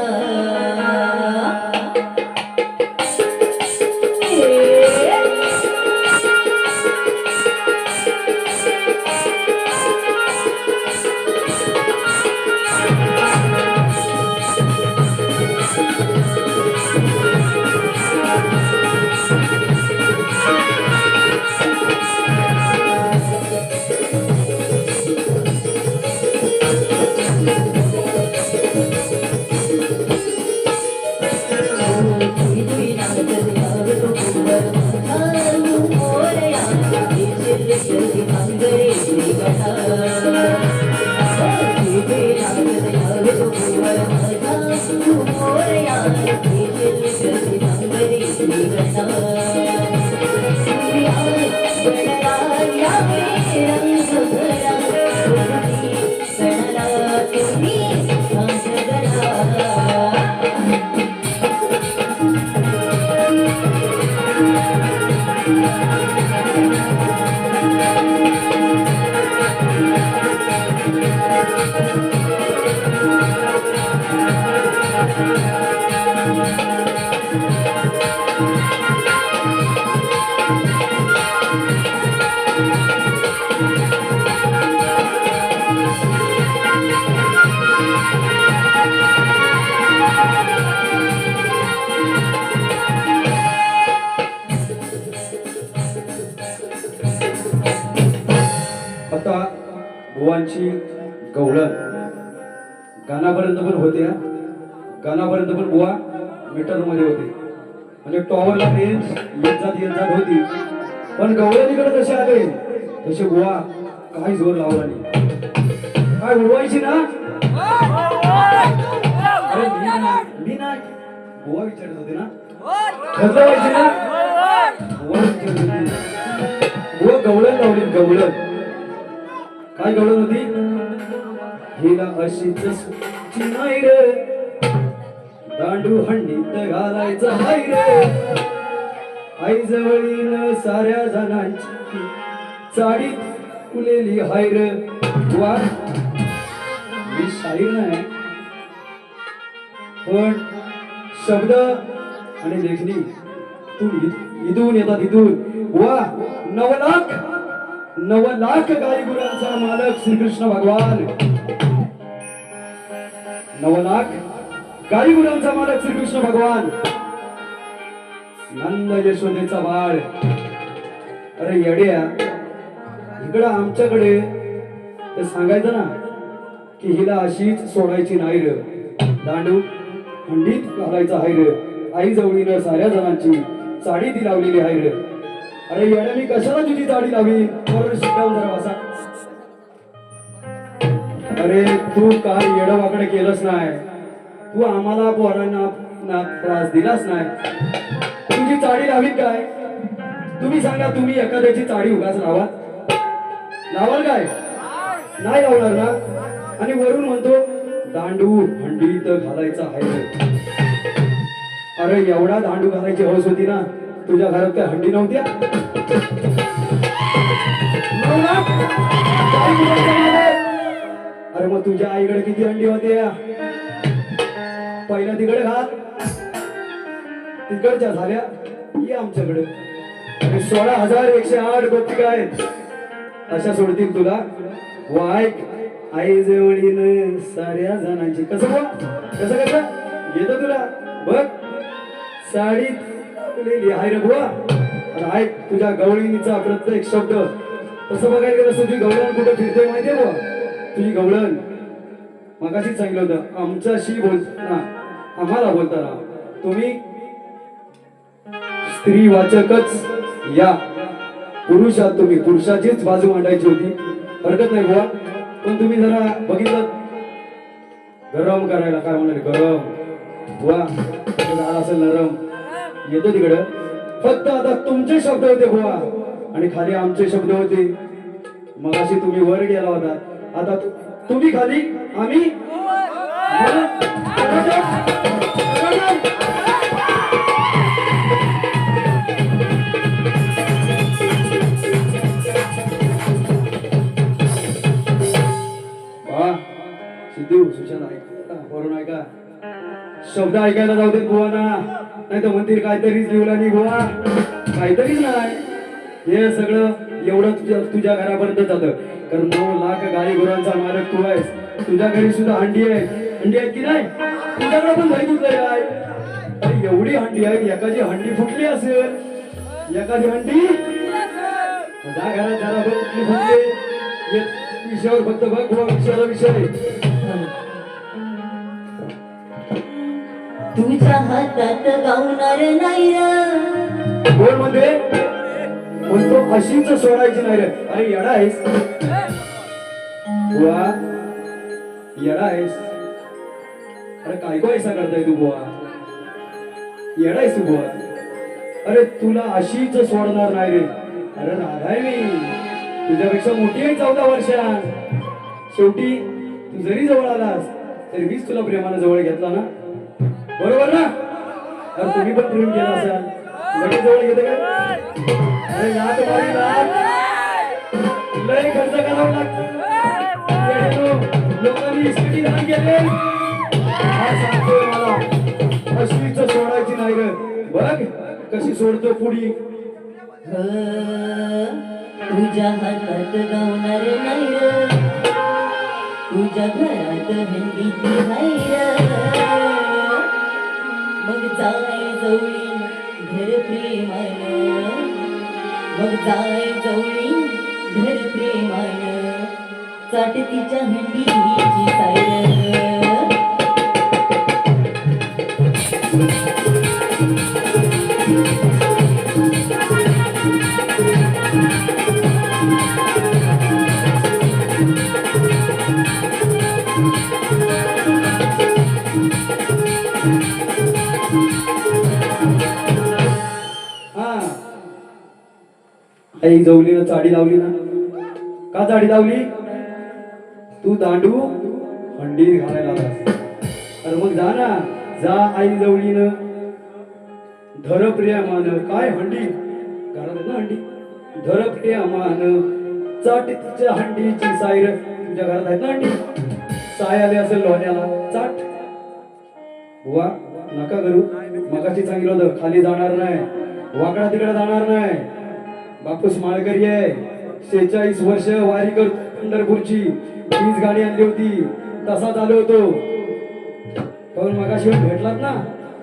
आता बुवांची गवळण गाण्यापर्यंत पण होते हा. गाण्यापर्यंत पण बुवा मीटर मध्ये होते म्हणजे टॉवरला रेंज येत जात होती पण गवळणीकडे कसे आले तसे बुवा काही जोर लावला नाही काय उडवायची ना अरे मी ना बुवा विचारत होते ना खतरवायची ना बुवा विचारत होती बुवा गवळण लावली गवळण काय गवळण होती हिला अशीच सुची नाही रे दांडू हंडीत घालायचं हाय रे आई जवळीन साऱ्या जणांची चाडीत फुलेली हाय रे बुवा मी शाहीर नाही पण शब्द आणि लेखणी तू इथून येतात इथून वा 9 लाख गाई गुरांचा मालक श्रीकृष्ण भगवान 9 लाख गाई गुरांचा मालक श्रीकृष्ण भगवान नंद यशोदेचा बाळ अरे येड्या इकडं आमच्याकडे ते सांगायचं ना की हिला अशीच सोडायची नाही र दांडू हंडीत घालायचा हाय र आई जवळीनं साऱ्या जणांची चाडी ती लावलेली हाय र अरे येड्या मी कशाला तुझी चाडी लावी बरोबर शिकावून जरा बसा अरे तू काय येडवाकडे केलंच नाही तू आम्हाला पोरांना त्रास दिलाच नाही तुझी चाडी लावी काय तुम्ही सांगा तुम्ही एखाद्याची चाडी उगाच लावाल काय नाही लावणार ना आणि वरून म्हणतो दांडू हंडीत घालायचा आहे अरे एवढा दांडू घालायची हौस होती ना तुझ्या घरात काय हंडी नव्हत्या अरे मग तुझ्या आईकडे किती हंडी होत्या पहिल्या तिकडे घाल तिकडच्या झाल्या ये आमच्याकडे आणि 16,108 गोपिका आहेत अशा सोडतील तुला वाईक आई जवळीन साऱ्या जणांची कसं कसं येतं तुला बघ साडीत हाय रे बुवा आणि ऐक तुझ्या गवळणीचा प्रत्येक शब्द तसं बघायला गेलं तुझी गवळण कुठे फिरते माहितीये बुवा तुझी गवळण मगाशीच सांगितलं होतं आमच्याशी बोलताना आम्हाला बोलताना तुम्ही स्त्रीवाचकच या पुरुषात तुम्ही पुरुषाचीच बाजू मांडायची होती हरकत नाही बुवा पण तुम्ही जरा बघितलं गरम करायला काय म्हणणार गरम बुवा झाला असेल नरम येतो तिकडं फक्त आता तुमचे शब्द होते बुवा आणि खाली आमचे शब्द होते मगाशी तुम्ही वर गेला होता आता तुम्ही खाली आम्ही वरून ऐका शब्द ऐकायला जाऊ देत बुवा ना नाही तर मंदिर काहीतरीच लिवला नाही बुवा काहीतरीच नाही हे सगळं एवढं तुझ्या घरापर्यंत जातं कारण 9 लाख गाई गुरांचा मालक तू आहेस तुझ्या घरी सुद्धा हंडी आहे की नाही तुझ्याकडे पण घरी कुठलं आहे अरे एवढी हंडी आहे एखादी हंडी फुटली असेल एखादी हंडी तुझ्या घरात जरा बघ कुठली फुटली विषयावर फक्त बघ बुवा विषयाला विषय तुझ्या हातात गावणार नाही र बोल मध्ये म्हणतो अशीच सोडायची नाही रे अरे येडा आहेस बुवा येडा आहेस अरे काय ऐसा करताय तू बुवा येडा आहेस तू बुवा अरे तुला अशीच सोडणार नाही रे अरे राधाय मी तुझ्यापेक्षा मोठी आहे 14 वर्षात शेवटी तू जरी जवळ आलास तरी मीच तुला प्रेमाने जवळ घेतला ना बरोबर ना अरे तुम्ही पण प्रेम केला असाल लगेच जवळ घेते काय अरे लाट मारी लाट लय खर्च करावा लागतो लोकांनी इस्पिटी दान केले हा सांगतोय मला अशीच सोडायची नाही रे बघ कशी सोडतो पुढी तुझ्या हातात गावणार नाही र तुझ्या घरात हंडीत नाही र मग जाय जवळी घर प्रेमान मग जाय जवळी घर प्रेमान चाटतीच्या हंडीची सायर हा आई जवलीनं चाडी लावली ना, का चाडी लावली? तू दांडू हंडीत घालायला आलास. अरे मग जा ना, जा आई जवळीनं धर प्रियमान. काय हंडी घरात ना हंडी, धर प्रियमान चाट तिच्या हंडीची सायर. तुझ्या घरात आहेत ना हंडी, साय आले असेल लोण्याला, चाट. वा नका करू, मगाशी सांगितलं होतं खाली जाणार नाही, वाकडा तिकडे जाणार नाही. बापूस माळकरी आहे, 46 वर्ष वारी कर पंढरपूरची. हीच गाडी आणली होती, तसाच आलो होतो. पण मगाशी भेटलात ना,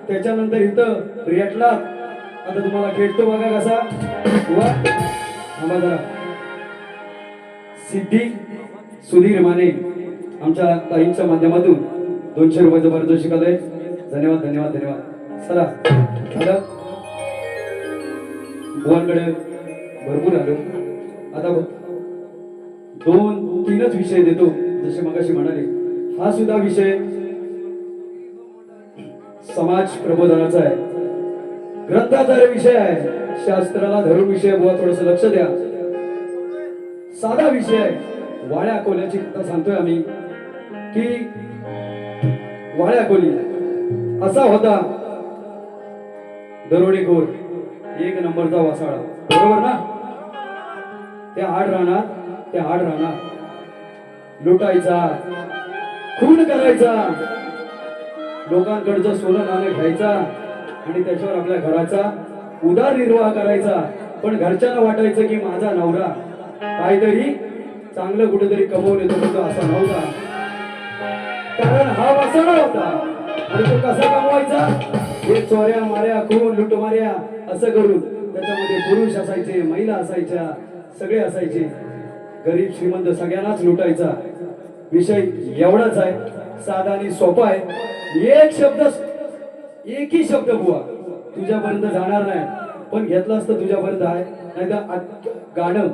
त्याच्यानंतर इथं रेटलात. आता तुम्हाला खेळतो बघा कसा. वा थांबा जरा. सिद्धी सुधीर माने आमच्या ताईंच्या माध्यमातून 200 रुपयाचं पारितोषिक आलंय. धन्यवाद धन्यवाद धन्यवाद. चला झालं, बुवांकडे भरपूर आलो. आता 2-3च विषय देतो, जसे मगाशी म्हणाले. हा सुद्धा विषय समाज प्रबोधनाचा आहे, ग्रंथाचा विषय आहे, शास्त्राला धरून विषय. बुवा थोडस लक्ष द्या. साधा विषय आहे. वाळ्या कोल्याची कथा सांगतोय आम्ही की वाळ्या कोली असा होता दरोडेखोर, 1 नंबरचा वासाळा, बरोबर ना. त्या आड राहणार लुटायचा, खून करायचा, लोकांकडचं सोनं नाणं घ्यायचा आणि त्याच्यावर आपल्या घराचा उदरनिर्वाह करायचा. पण घरच्यांना वाटायचं की माझा नवरा काहीतरी चांगलं कुठेतरी कमवून येतो, पण तो असा नव्हता. कारण हा वासना होता. आणि तो कसा कमवायचा? हे चोऱ्या माऱ्या, खून लुटमाऱ्या असं करून. त्याच्यामध्ये पुरुष असायचे, महिला असायच्या, सगळे असायचे. गरीब श्रीमंत सगळ्यांनाच लुटायचा. विषय एवढाच आहे, साधा आणि सोपा आहे. एकही शब्द बुवा तुझ्यापर्यंत जाणार नाही, पण घेतलं असतं तुझ्यापर्यंत आहे. नाही तर गाणं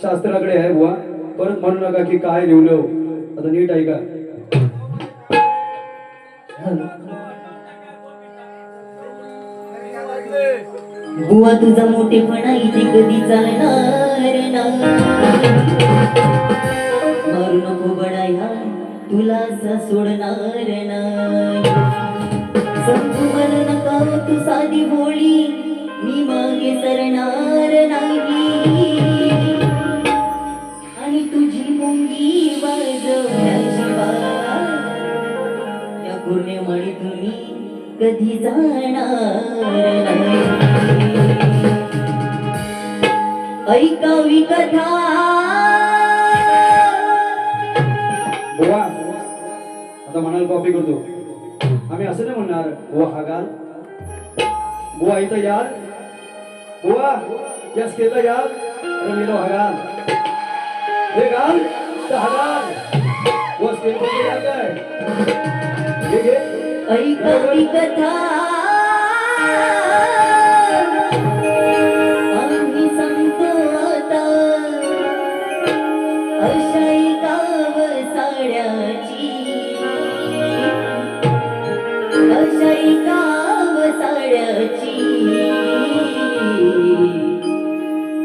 शास्त्राकडे आहे बुवा. परत म्हणू नका की काय लिहिलं. आता नीट ऐका. बुवा तुझा मोठेपणा इथे कधी चालणार नाही. मारू नको बडाया, तुला असा सोडणार नाही. समजू मला नका तू साधी भोळी, मी मागे सरणार नाही. आणि तुझी मुंगी वाजवण्याची बात या पूर्णिमाळीतून मी कधी जाणार नाही. ऐकावी कथा बुवा आता म्हणाल कॉपी करतो आम्ही, असं नाही म्हणणार. बुवा हा गाल, बुवा इथं याल, बुवा या स्केलला याल, अरे मेलो हा गाल, हे गाल तर हा गाल. बुवा स्केल पण याल काय घे घे. ऐकावी कथा आम्ही सांगतो आता, अशा एका वसाड्याची, अशा एका वसाड्याची.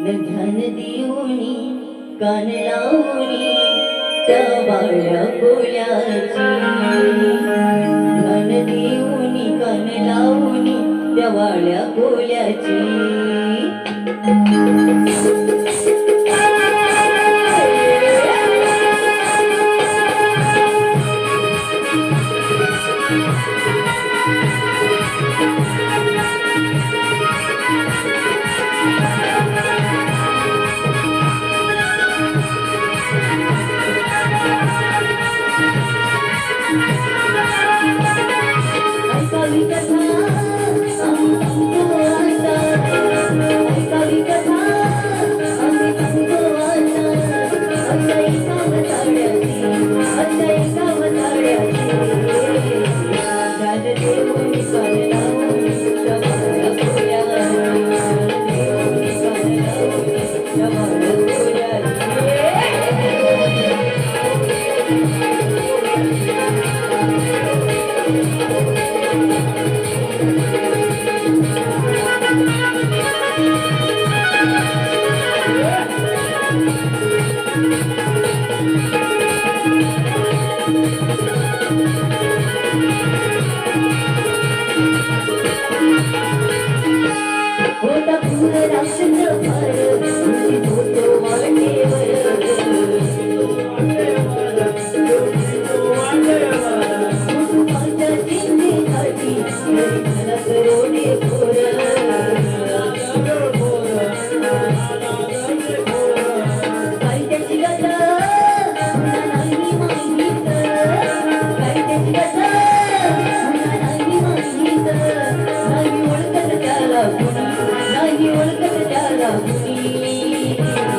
न ध्यान देऊनी कान लावूनी त्या बाळ्या कोल्याची. ध्यान देऊनी कान लावूनी त्या वाळ्या कोल्याची. ऐकावी कथा होता फुल राक्षस फार तुझी फोटो वाटेवर कुटुंबाच्या चिंतेसाठी मला करोडे पोर काय त्याची गाथा मला नाही माहीत काय त्याची गाथा मला नाही माहीत नाही ओळखत त्याला कुणी नाही ओळखत त्याला कुणी कान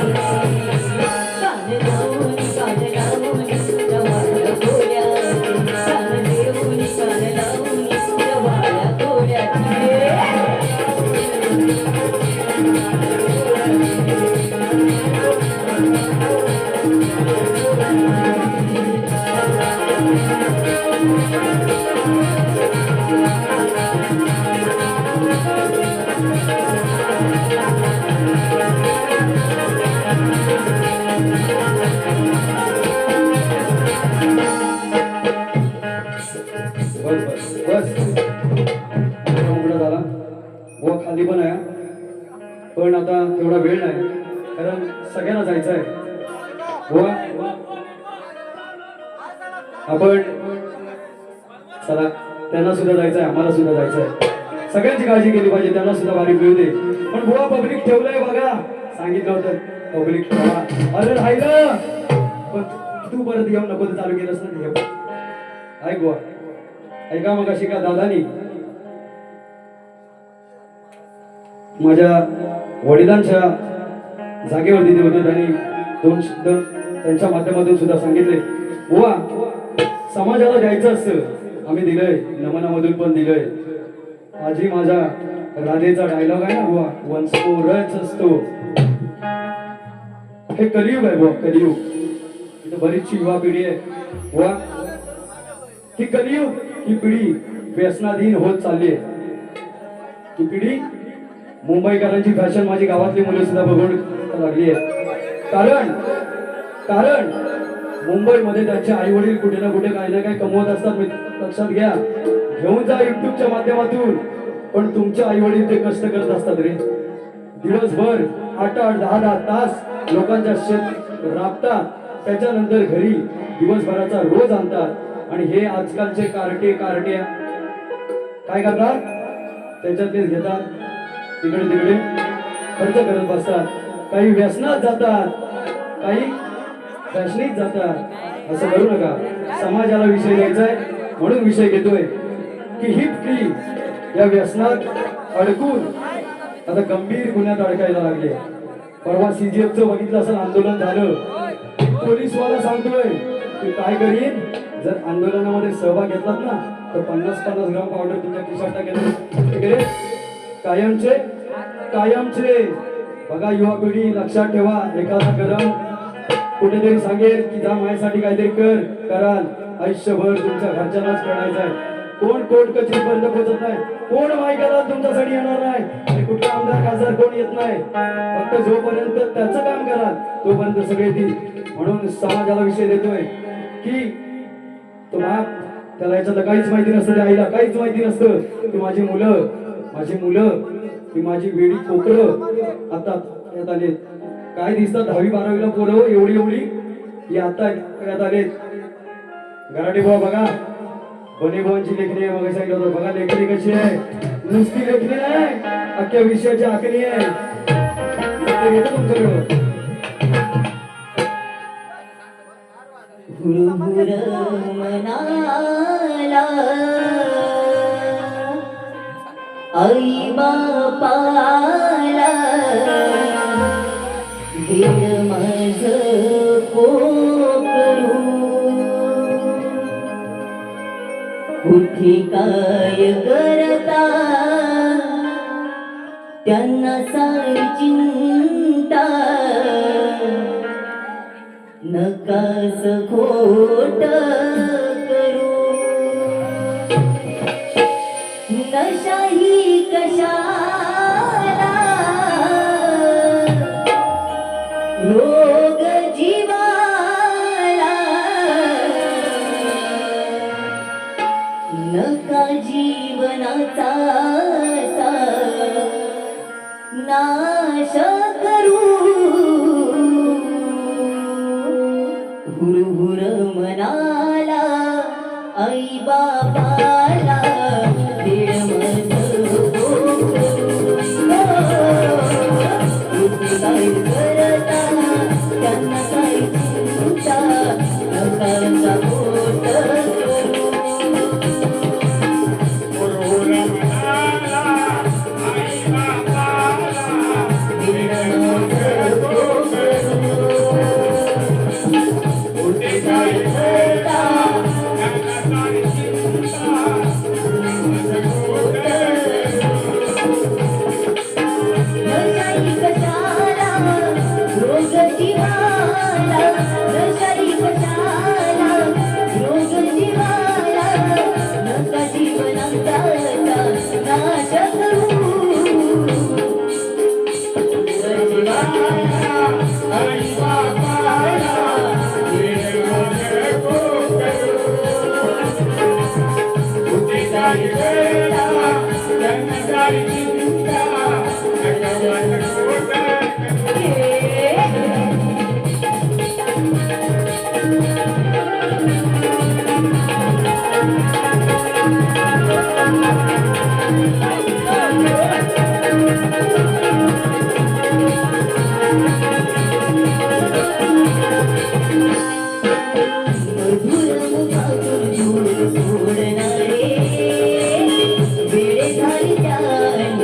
लावून रवाळ्या गोळ्या कान देऊन कान लावून रवाळ्या गोळ्या बस उघडा झाला व खाली पण आहे पण आता तेवढा वेळ नाही कारण सगळ्यांना जायचं आहे व आपण चला त्यांना सुद्धा जायचं आहे आम्हाला सुद्धा जायचं आहे सगळ्यांची काळजी केली पाहिजे त्यांना सुद्धा बारी मिळू दे पण बुवा पब्लिक ठेवलंय बघा सांगितलं होतं पब्लिक ठेवा अरे राहिलं पण तू परत येऊन नको तर चालू केलंस ना ते ऐक बुवा ऐका मग अशी का दादानी माझ्या वडिलांच्या जागेवरती ते होते त्यांनी दोन शब्द त्यांच्या माध्यमातून सुद्धा सांगितले बुवा समाजाला द्यायचं असतं आम्ही दिलंय नमनामधून पण दिलंय आजी माझा राधेचा डायलॉग आहे ना बुवा वंशोरच असतो हे कलियुग आहे बुवा कलियुग इथं बरीचशी युवा पिढी आहे बुवा ही कलियुग ही पिढी व्यसनाधीन होत चालली आहे ही पिढी मुंबईकरांची फॅशन माझी गावातली मुलं सुद्धा बघून लागली आहे कारण मुंबईमध्ये त्यांचे आई वडील कुठे ना कुठे काही ना काही कमवत असतात लक्षात घ्या घेऊन जा युट्यूबच्या माध्यमातून पण तुमचे आई वडील ते कष्ट करत असतात रे दिवसभर 8-10 तास लोकांच्या शेत राबतात त्याच्यानंतर घरी दिवसभराचा रोज आणतात आणि हे आजकालचे कार्ट्या काय करतात त्याच्यातलेच घेतात तिकडे तिकडे खर्च करत बसतात काही व्यसनात जातात काही फॅशनीत जातात असं करू नका समाजाला विषय द्यायचा आहे म्हणून विषय घेतोय की ही पिढी या व्यसनात अडकून आता गंभीर गुन्ह्यात अडकायला लागले परवा सीजीएफचं बघितलं असं आंदोलन झालं पोलीसवाला सांगतोय की काय करीन जर आंदोलनामध्ये सहभाग घेतलात ना तर 50-50 ग्राम पावडर तुमच्या खिशात टाकेल कायमचे बघा युवा पिढी लक्षात ठेवा एखादा गरम कुठेतरी सांगेल की जा माझ्यासाठी काहीतरी कराल आयुष्यभर तुमच्या घरच्यांनाच करायचं आहे कोण कोर्ट कचेरीपर्यंत पोहोचत नाही कोण मायकाला तुमच्यासाठी येणार नाही आणि कुठला आमदार खासदार कोण येत नाही फक्त जोपर्यंत त्याचं काम कराल तोपर्यंत सगळे येतील म्हणून समाजाला विषय देतोय की तो बाप त्याला याच्यातलं काहीच माहिती नसतं त्या आईला काहीच माहिती नसतं की माझी मुलं ही माझी वेडी कोकरं आता यात आलेत काय दिसतात 10वी-12वीला पोरं एवढी ही आता यात आलेत गराटे बुवा बघा बने बुवांची लेखणी आहे बघा सांगितलं होतं बघा लेखणी कशी आहे नुसती लेखणी नाही अख्ख्या विषयाची आखणी आहे तुमच्याकडं हुरहुर मनाला आई बापाला दीड माझ कोकरू कुठे काय करता त्यांना सारी चिंता नकास खोट करू नशाही कशाला मनाचा नाश करू हुरहुर मनाला आई बाबाला दीड मन काय करता त्यांना काही चिंता नकांचा पोट सोडणारे वेळ झाली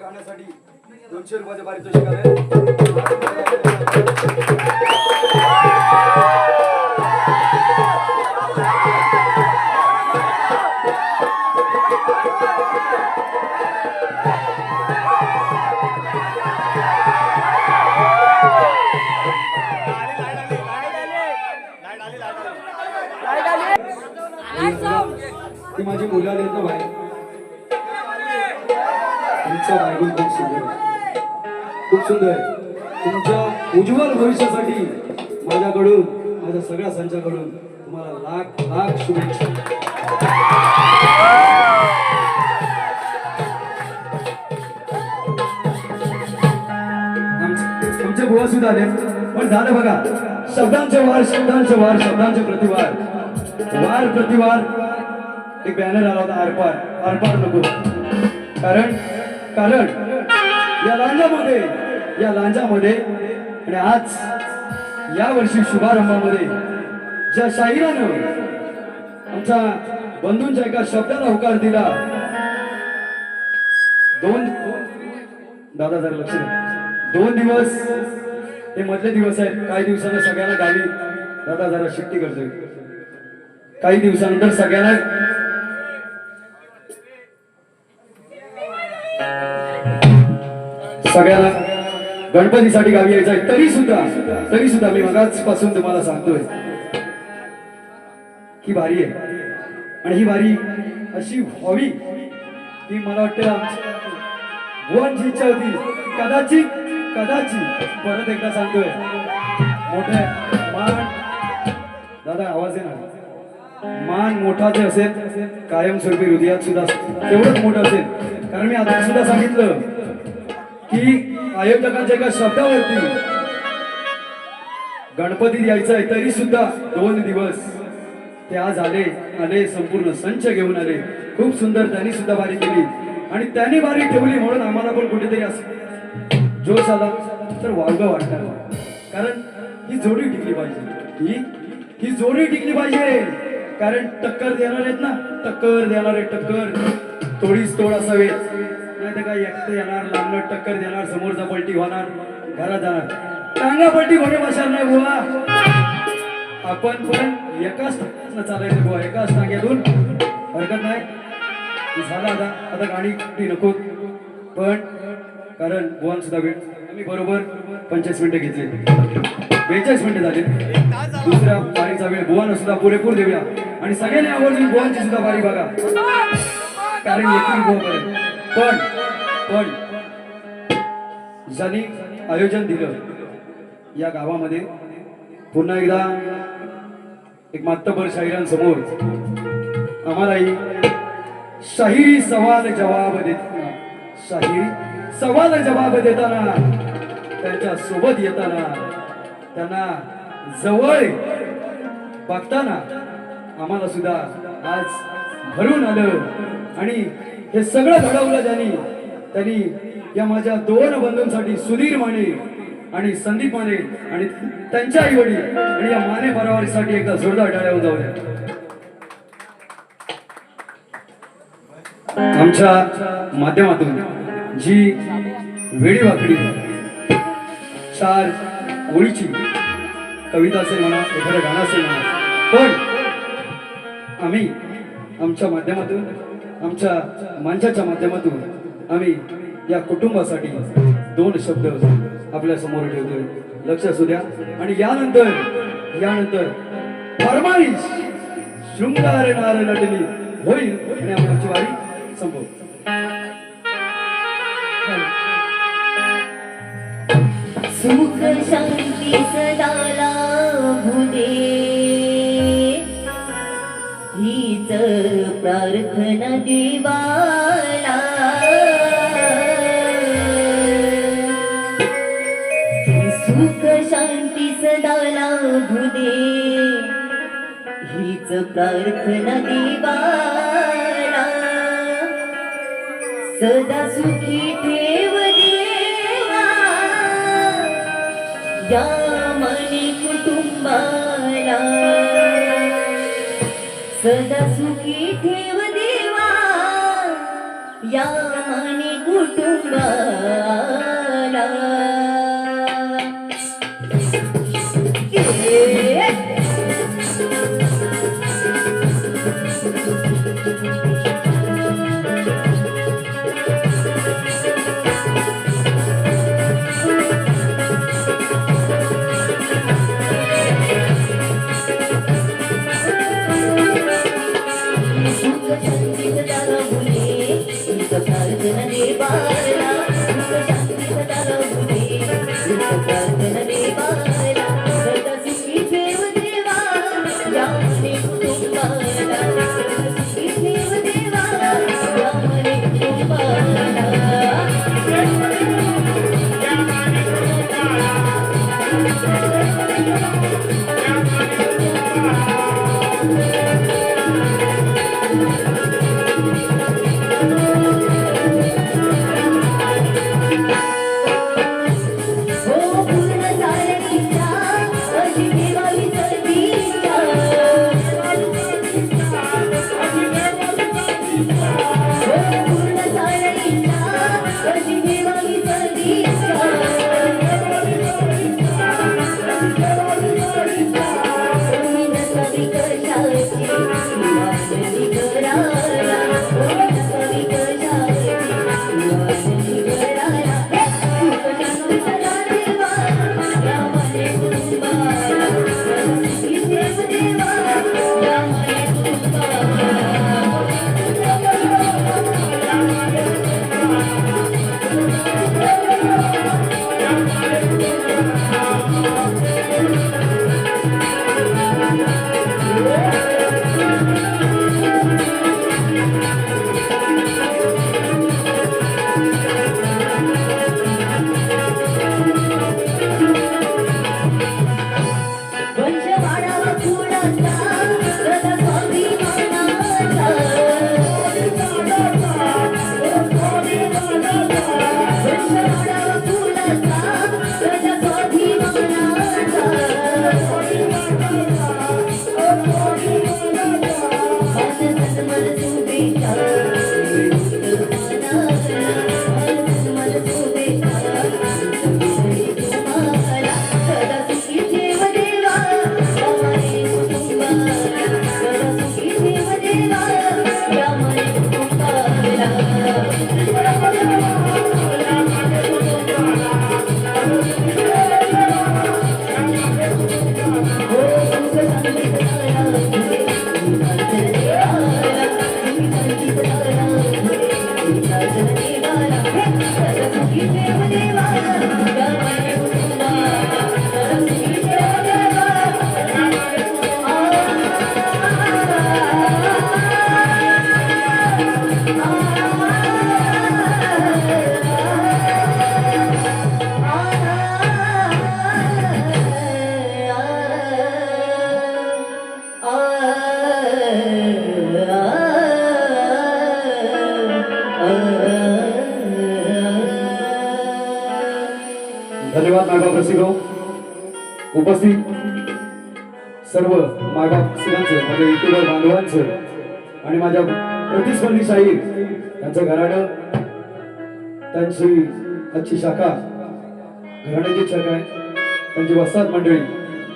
गाण्यासाठी 200 रुपयाचे पारितोषिक आले. ती माझी मुलं आली आहेत ना बाहेर. तुमचं बायबल खूप सुंदर आहे. खूप सुंदर आहे. तुमच्या उज्ज्वल भविष्यासाठी माझ्याकडून माझ्या सगळ्या संचाकडून तुम्हाला लाख लाख शुभेच्छा. आमचे बुवा सुद्धा आले पण झालं बघा. शब्दांचे वार शब्दांचे वार शब्दांचे प्रतिवार वार प्रतिवार. एक बॅनर आला होता आरपार आरपार नको. कारण कारण या लांजामध्ये आणि आज या वर्षी शुभारंभामध्ये ज्या शाहिरानं आमच्या बंधूंच्या एका शब्दाला होकार दिला. दादा जरा लक्ष द्या. 2 दिवस हे मधले दिवस आहेत. काही दिवसांना सगळ्यांना गावी दादा जरा शिट्टी करतोय. काही दिवसानंतर सगळ्यांना गणपतीसाठी गावी यायचं आहे. तरी सुद्धा मी मगाचपासून तुम्हाला सांगतोय ही वारी आहे आणि ही वारी अशी व्हावी की मला वाटतं बुवांची इच्छा होती. कदाचित परत एकदा सांगतोय मोठे मान दादा आवाज येणार. मान मोठा जे असेल कायमस्वरूपी हृदयात सुद्धा तेवढंच मोठं असेल. कारण मी आता सुद्धा सांगितलं की आयोजकांच्या एका शब्दावरती गणपती यायचं आहे. तरी सुद्धा 2 दिवस ते आज आले संपूर्ण संच घेऊन आले. खूप सुंदर त्यांनी सुद्धा वारी केली आणि त्यांनी वारी ठेवली म्हणून आम्हाला पण कुठेतरी असं जोश आला तर वावगं वाटणार. कारण ही जोडी टिकली पाहिजे. ही जोडी टिकली पाहिजे. कारण टक्कर देणार आहेत ना. टक्कर तोडीस तोड असावे. नाही तर काय एकटं येणार लांबलं टक्कर देणार समोरचा पलटी होणार घरात जाणार. टांगा पलटी होणे बसणार नाही बुवा. आपण पण एकाच चालायचं बुवा. एकाच टांग्यातून हरकत नाही. झालं आता गाडी नको पण कारण बुवान सुद्धा वेळ आम्ही बरोबर 25 मिनिटं घेतले. 42 मिनिटं झाले. दुसऱ्या वारीचा वेळ बुवांना सुद्धा पुरेपूर देऊया आणि सगळ्यांनी आवर्जून बुवांची सुद्धा वारी बघा. कारण येथील बुवा पण ज्यांनी आयोजन दिलं या गावामध्ये पुन्हा एकदा एक मातबर शाहिरांसमोर आम्हालाही शाहिरी सवाल जवाब देताना त्यांच्या सोबत येताना त्यांना जवळ बघताना आम्हाला सुद्धा आज भरून आलं. आणि हे सगळं घडवलं त्यांनी या माझ्या 2 बंधूंसाठी सुधीर माने आणि संदीप माने आणि त्यांच्या आई वडील आणि या माने परिवारासाठी एकदा जोरदार टाळ्या जाऊ द्या. आमच्या माध्यमातून जी वेळी वाकडी 4 ओळीची कविता असेल म्हणा एखादं गाणं असेल म्हणा पण आम्ही आमच्या माध्यमातून आमच्या माणसाच्या माध्यमातून आम्ही या कुटुंबासाठी 2 शब्द आपल्या समोर ठेवतोय. लक्ष असू द्या. आणि यानंतर फरमाईश शृंगार नार नटली होईल आणि आपण आमची वारी संपवू. सुख शांती सदा लाभू दे हीच प्रार्थना देवाला. सुख शांती सदा लाभू दे हीच प्रार्थना देवाला. सदा सुखी ठेव देवा या मनी कुटुंबाला. सदा सुखी ठेव देवा या मनी कुटुंबाला. धन्यवाद मायबाप रसिको. उपस्थित सर्व मायबाप रसिकांचं, माझ्या युट्यूबर बांधवांचं आणि माझ्या प्रतिस्पर्धी शाहीर यांचं घराणं, त्यांची आजची शाखा घराण्याची शाखा आहे, त्यांची वस्ताद मंडळी,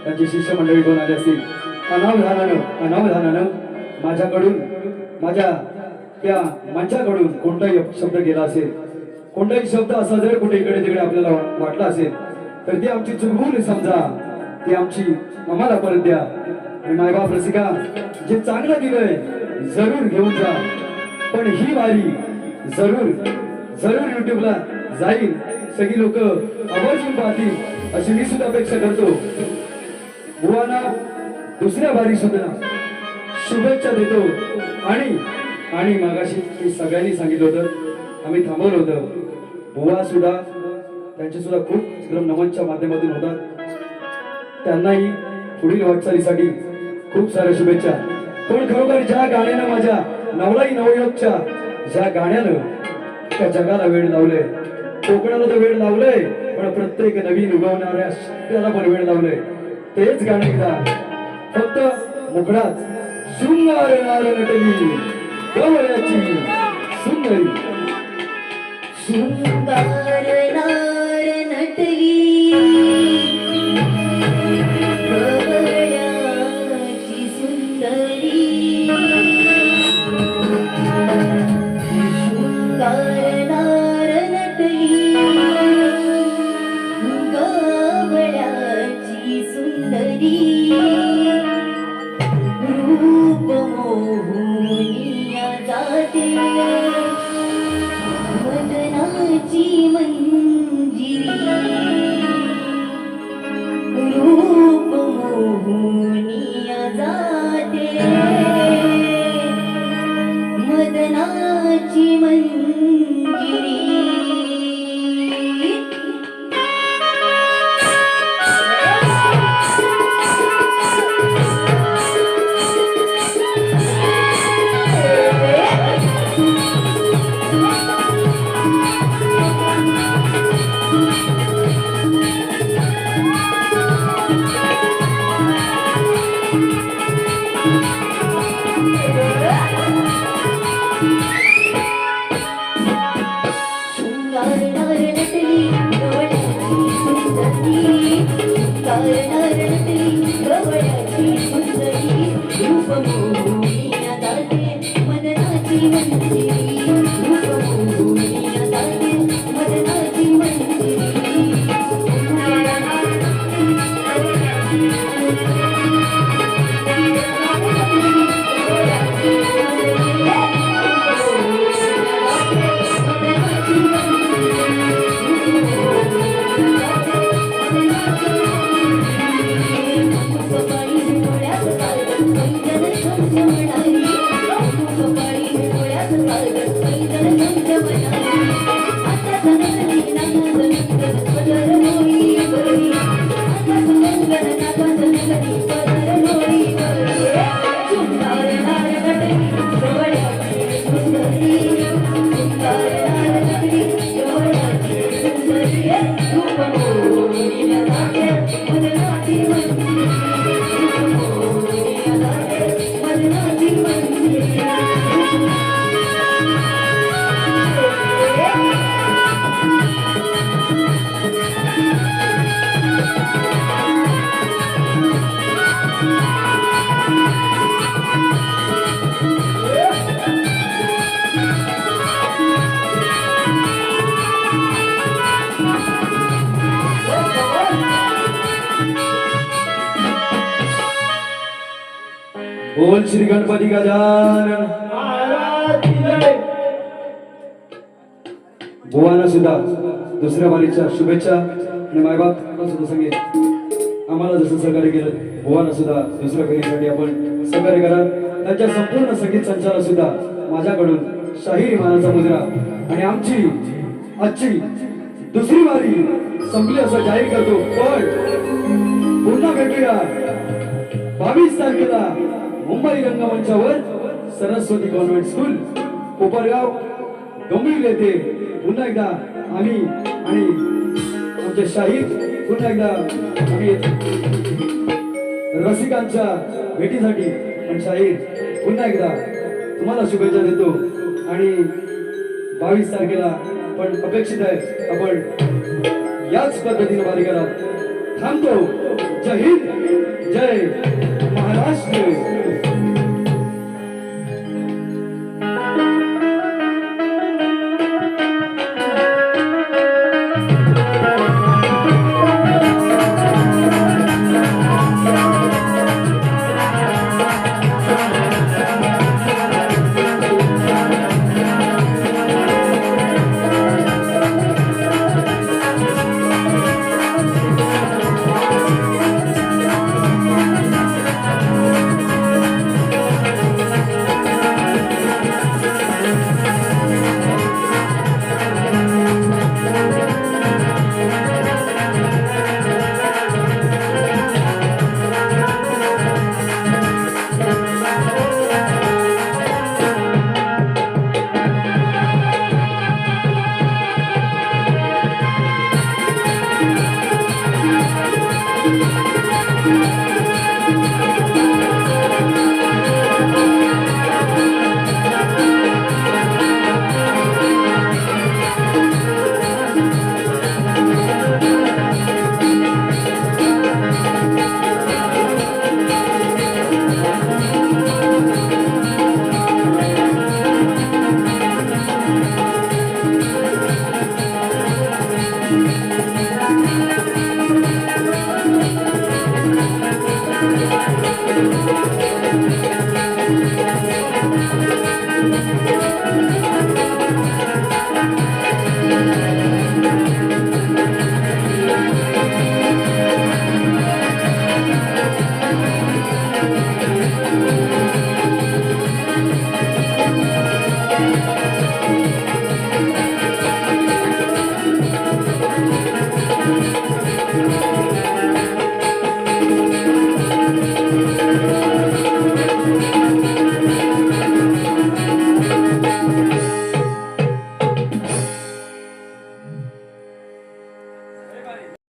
त्यांची शिष्य मंडळी दोन आली असतील. अनावधानानं माझ्याकडून, माझ्या त्या मंचाकडून कोणताही शब्द गेला असेल, कोणताही शब्द असा जर कुठे इकडे तिकडे आपल्याला वाटला असेल तर ती आमची चुकवून समजा, ती आमची आम्हाला परत द्या. आणि मायबाप रसिका, जे चांगलं दिलंय जरूर घेऊन जा, पण ही वारी जरूर जरूर युट्यूबला जाईल, सगळी लोक आवर्जून पाहतील अशी मी सुद्धा अपेक्षा करतो. बुवांना दुसऱ्या वारी सुद्धा शुभेच्छा देतो. आणि मागाशी मी सगळ्यांनी सांगितलं होतं, आम्ही थांबवलं होतं, बुवा सुद्धा त्यांचे सुद्धा खूप नमनच्या माध्यमातून होतात, त्यांनाही पुढील वाटचालीसाठी खूप साऱ्या शुभेच्छा. पण खरोखर ज्या गाण्यानं, माझ्या नवलाई नवयुगच्या ज्या गाण्यानं त्या जगाला वेळ लावलंय, कोकणाला तर वेळ लावलंय, पण प्रत्येक नवीन उगवणाऱ्या त्याला पण वेळ लावलंय, तेच गाणे एकदा फक्त मुखडात शृंगार नार नटली गवळ्याची सुंदरी. शृंगार नार नटली गवळ्याची सुंदरी. शृंगार नार नटली गवळ्याची सुंदरी. रूप मोहुनिया जाते मदनाची मंजिरी. रूप मोहुनिया जाते मदनाची मंजिरी. बोल श्री गणपती गजानन बुवांना सुद्धा दुसऱ्या वारीच्या शुभेच्छा आणि मायबाप सुद्धा सांगेल आम्हाला जसं सहकार्य केलं बुवांना सुद्धा दुसऱ्या फेरीसाठी आपण सहकार्य करा. त्यांच्या संपूर्ण संगीत संचाला सुद्धा माझ्याकडून शाहीर मानाचा मुद्रा आणि आमची आजची दुसरी वारी संपली असं जाहीर करतो. पण पुन्हा भेटूया 22 तारखेला मुंबई रंगमंचावर सरस्वती कॉन्व्हेंट स्कूल कोपरगाव डोंबिवली येथे पुन्हा एकदा आम्ही आणि आमचे शाहीर पुन्हा एकदा आम्ही रसिकांच्या भेटीसाठी पण शाहीर पुन्हा एकदा तुम्हाला शुभेच्छा देतो आणि 22 तारखेला पण अपेक्षित आहे आपण याच पद्धतीने वारी करा. थांबतो. जय हिंद, जय महाराष्ट्र.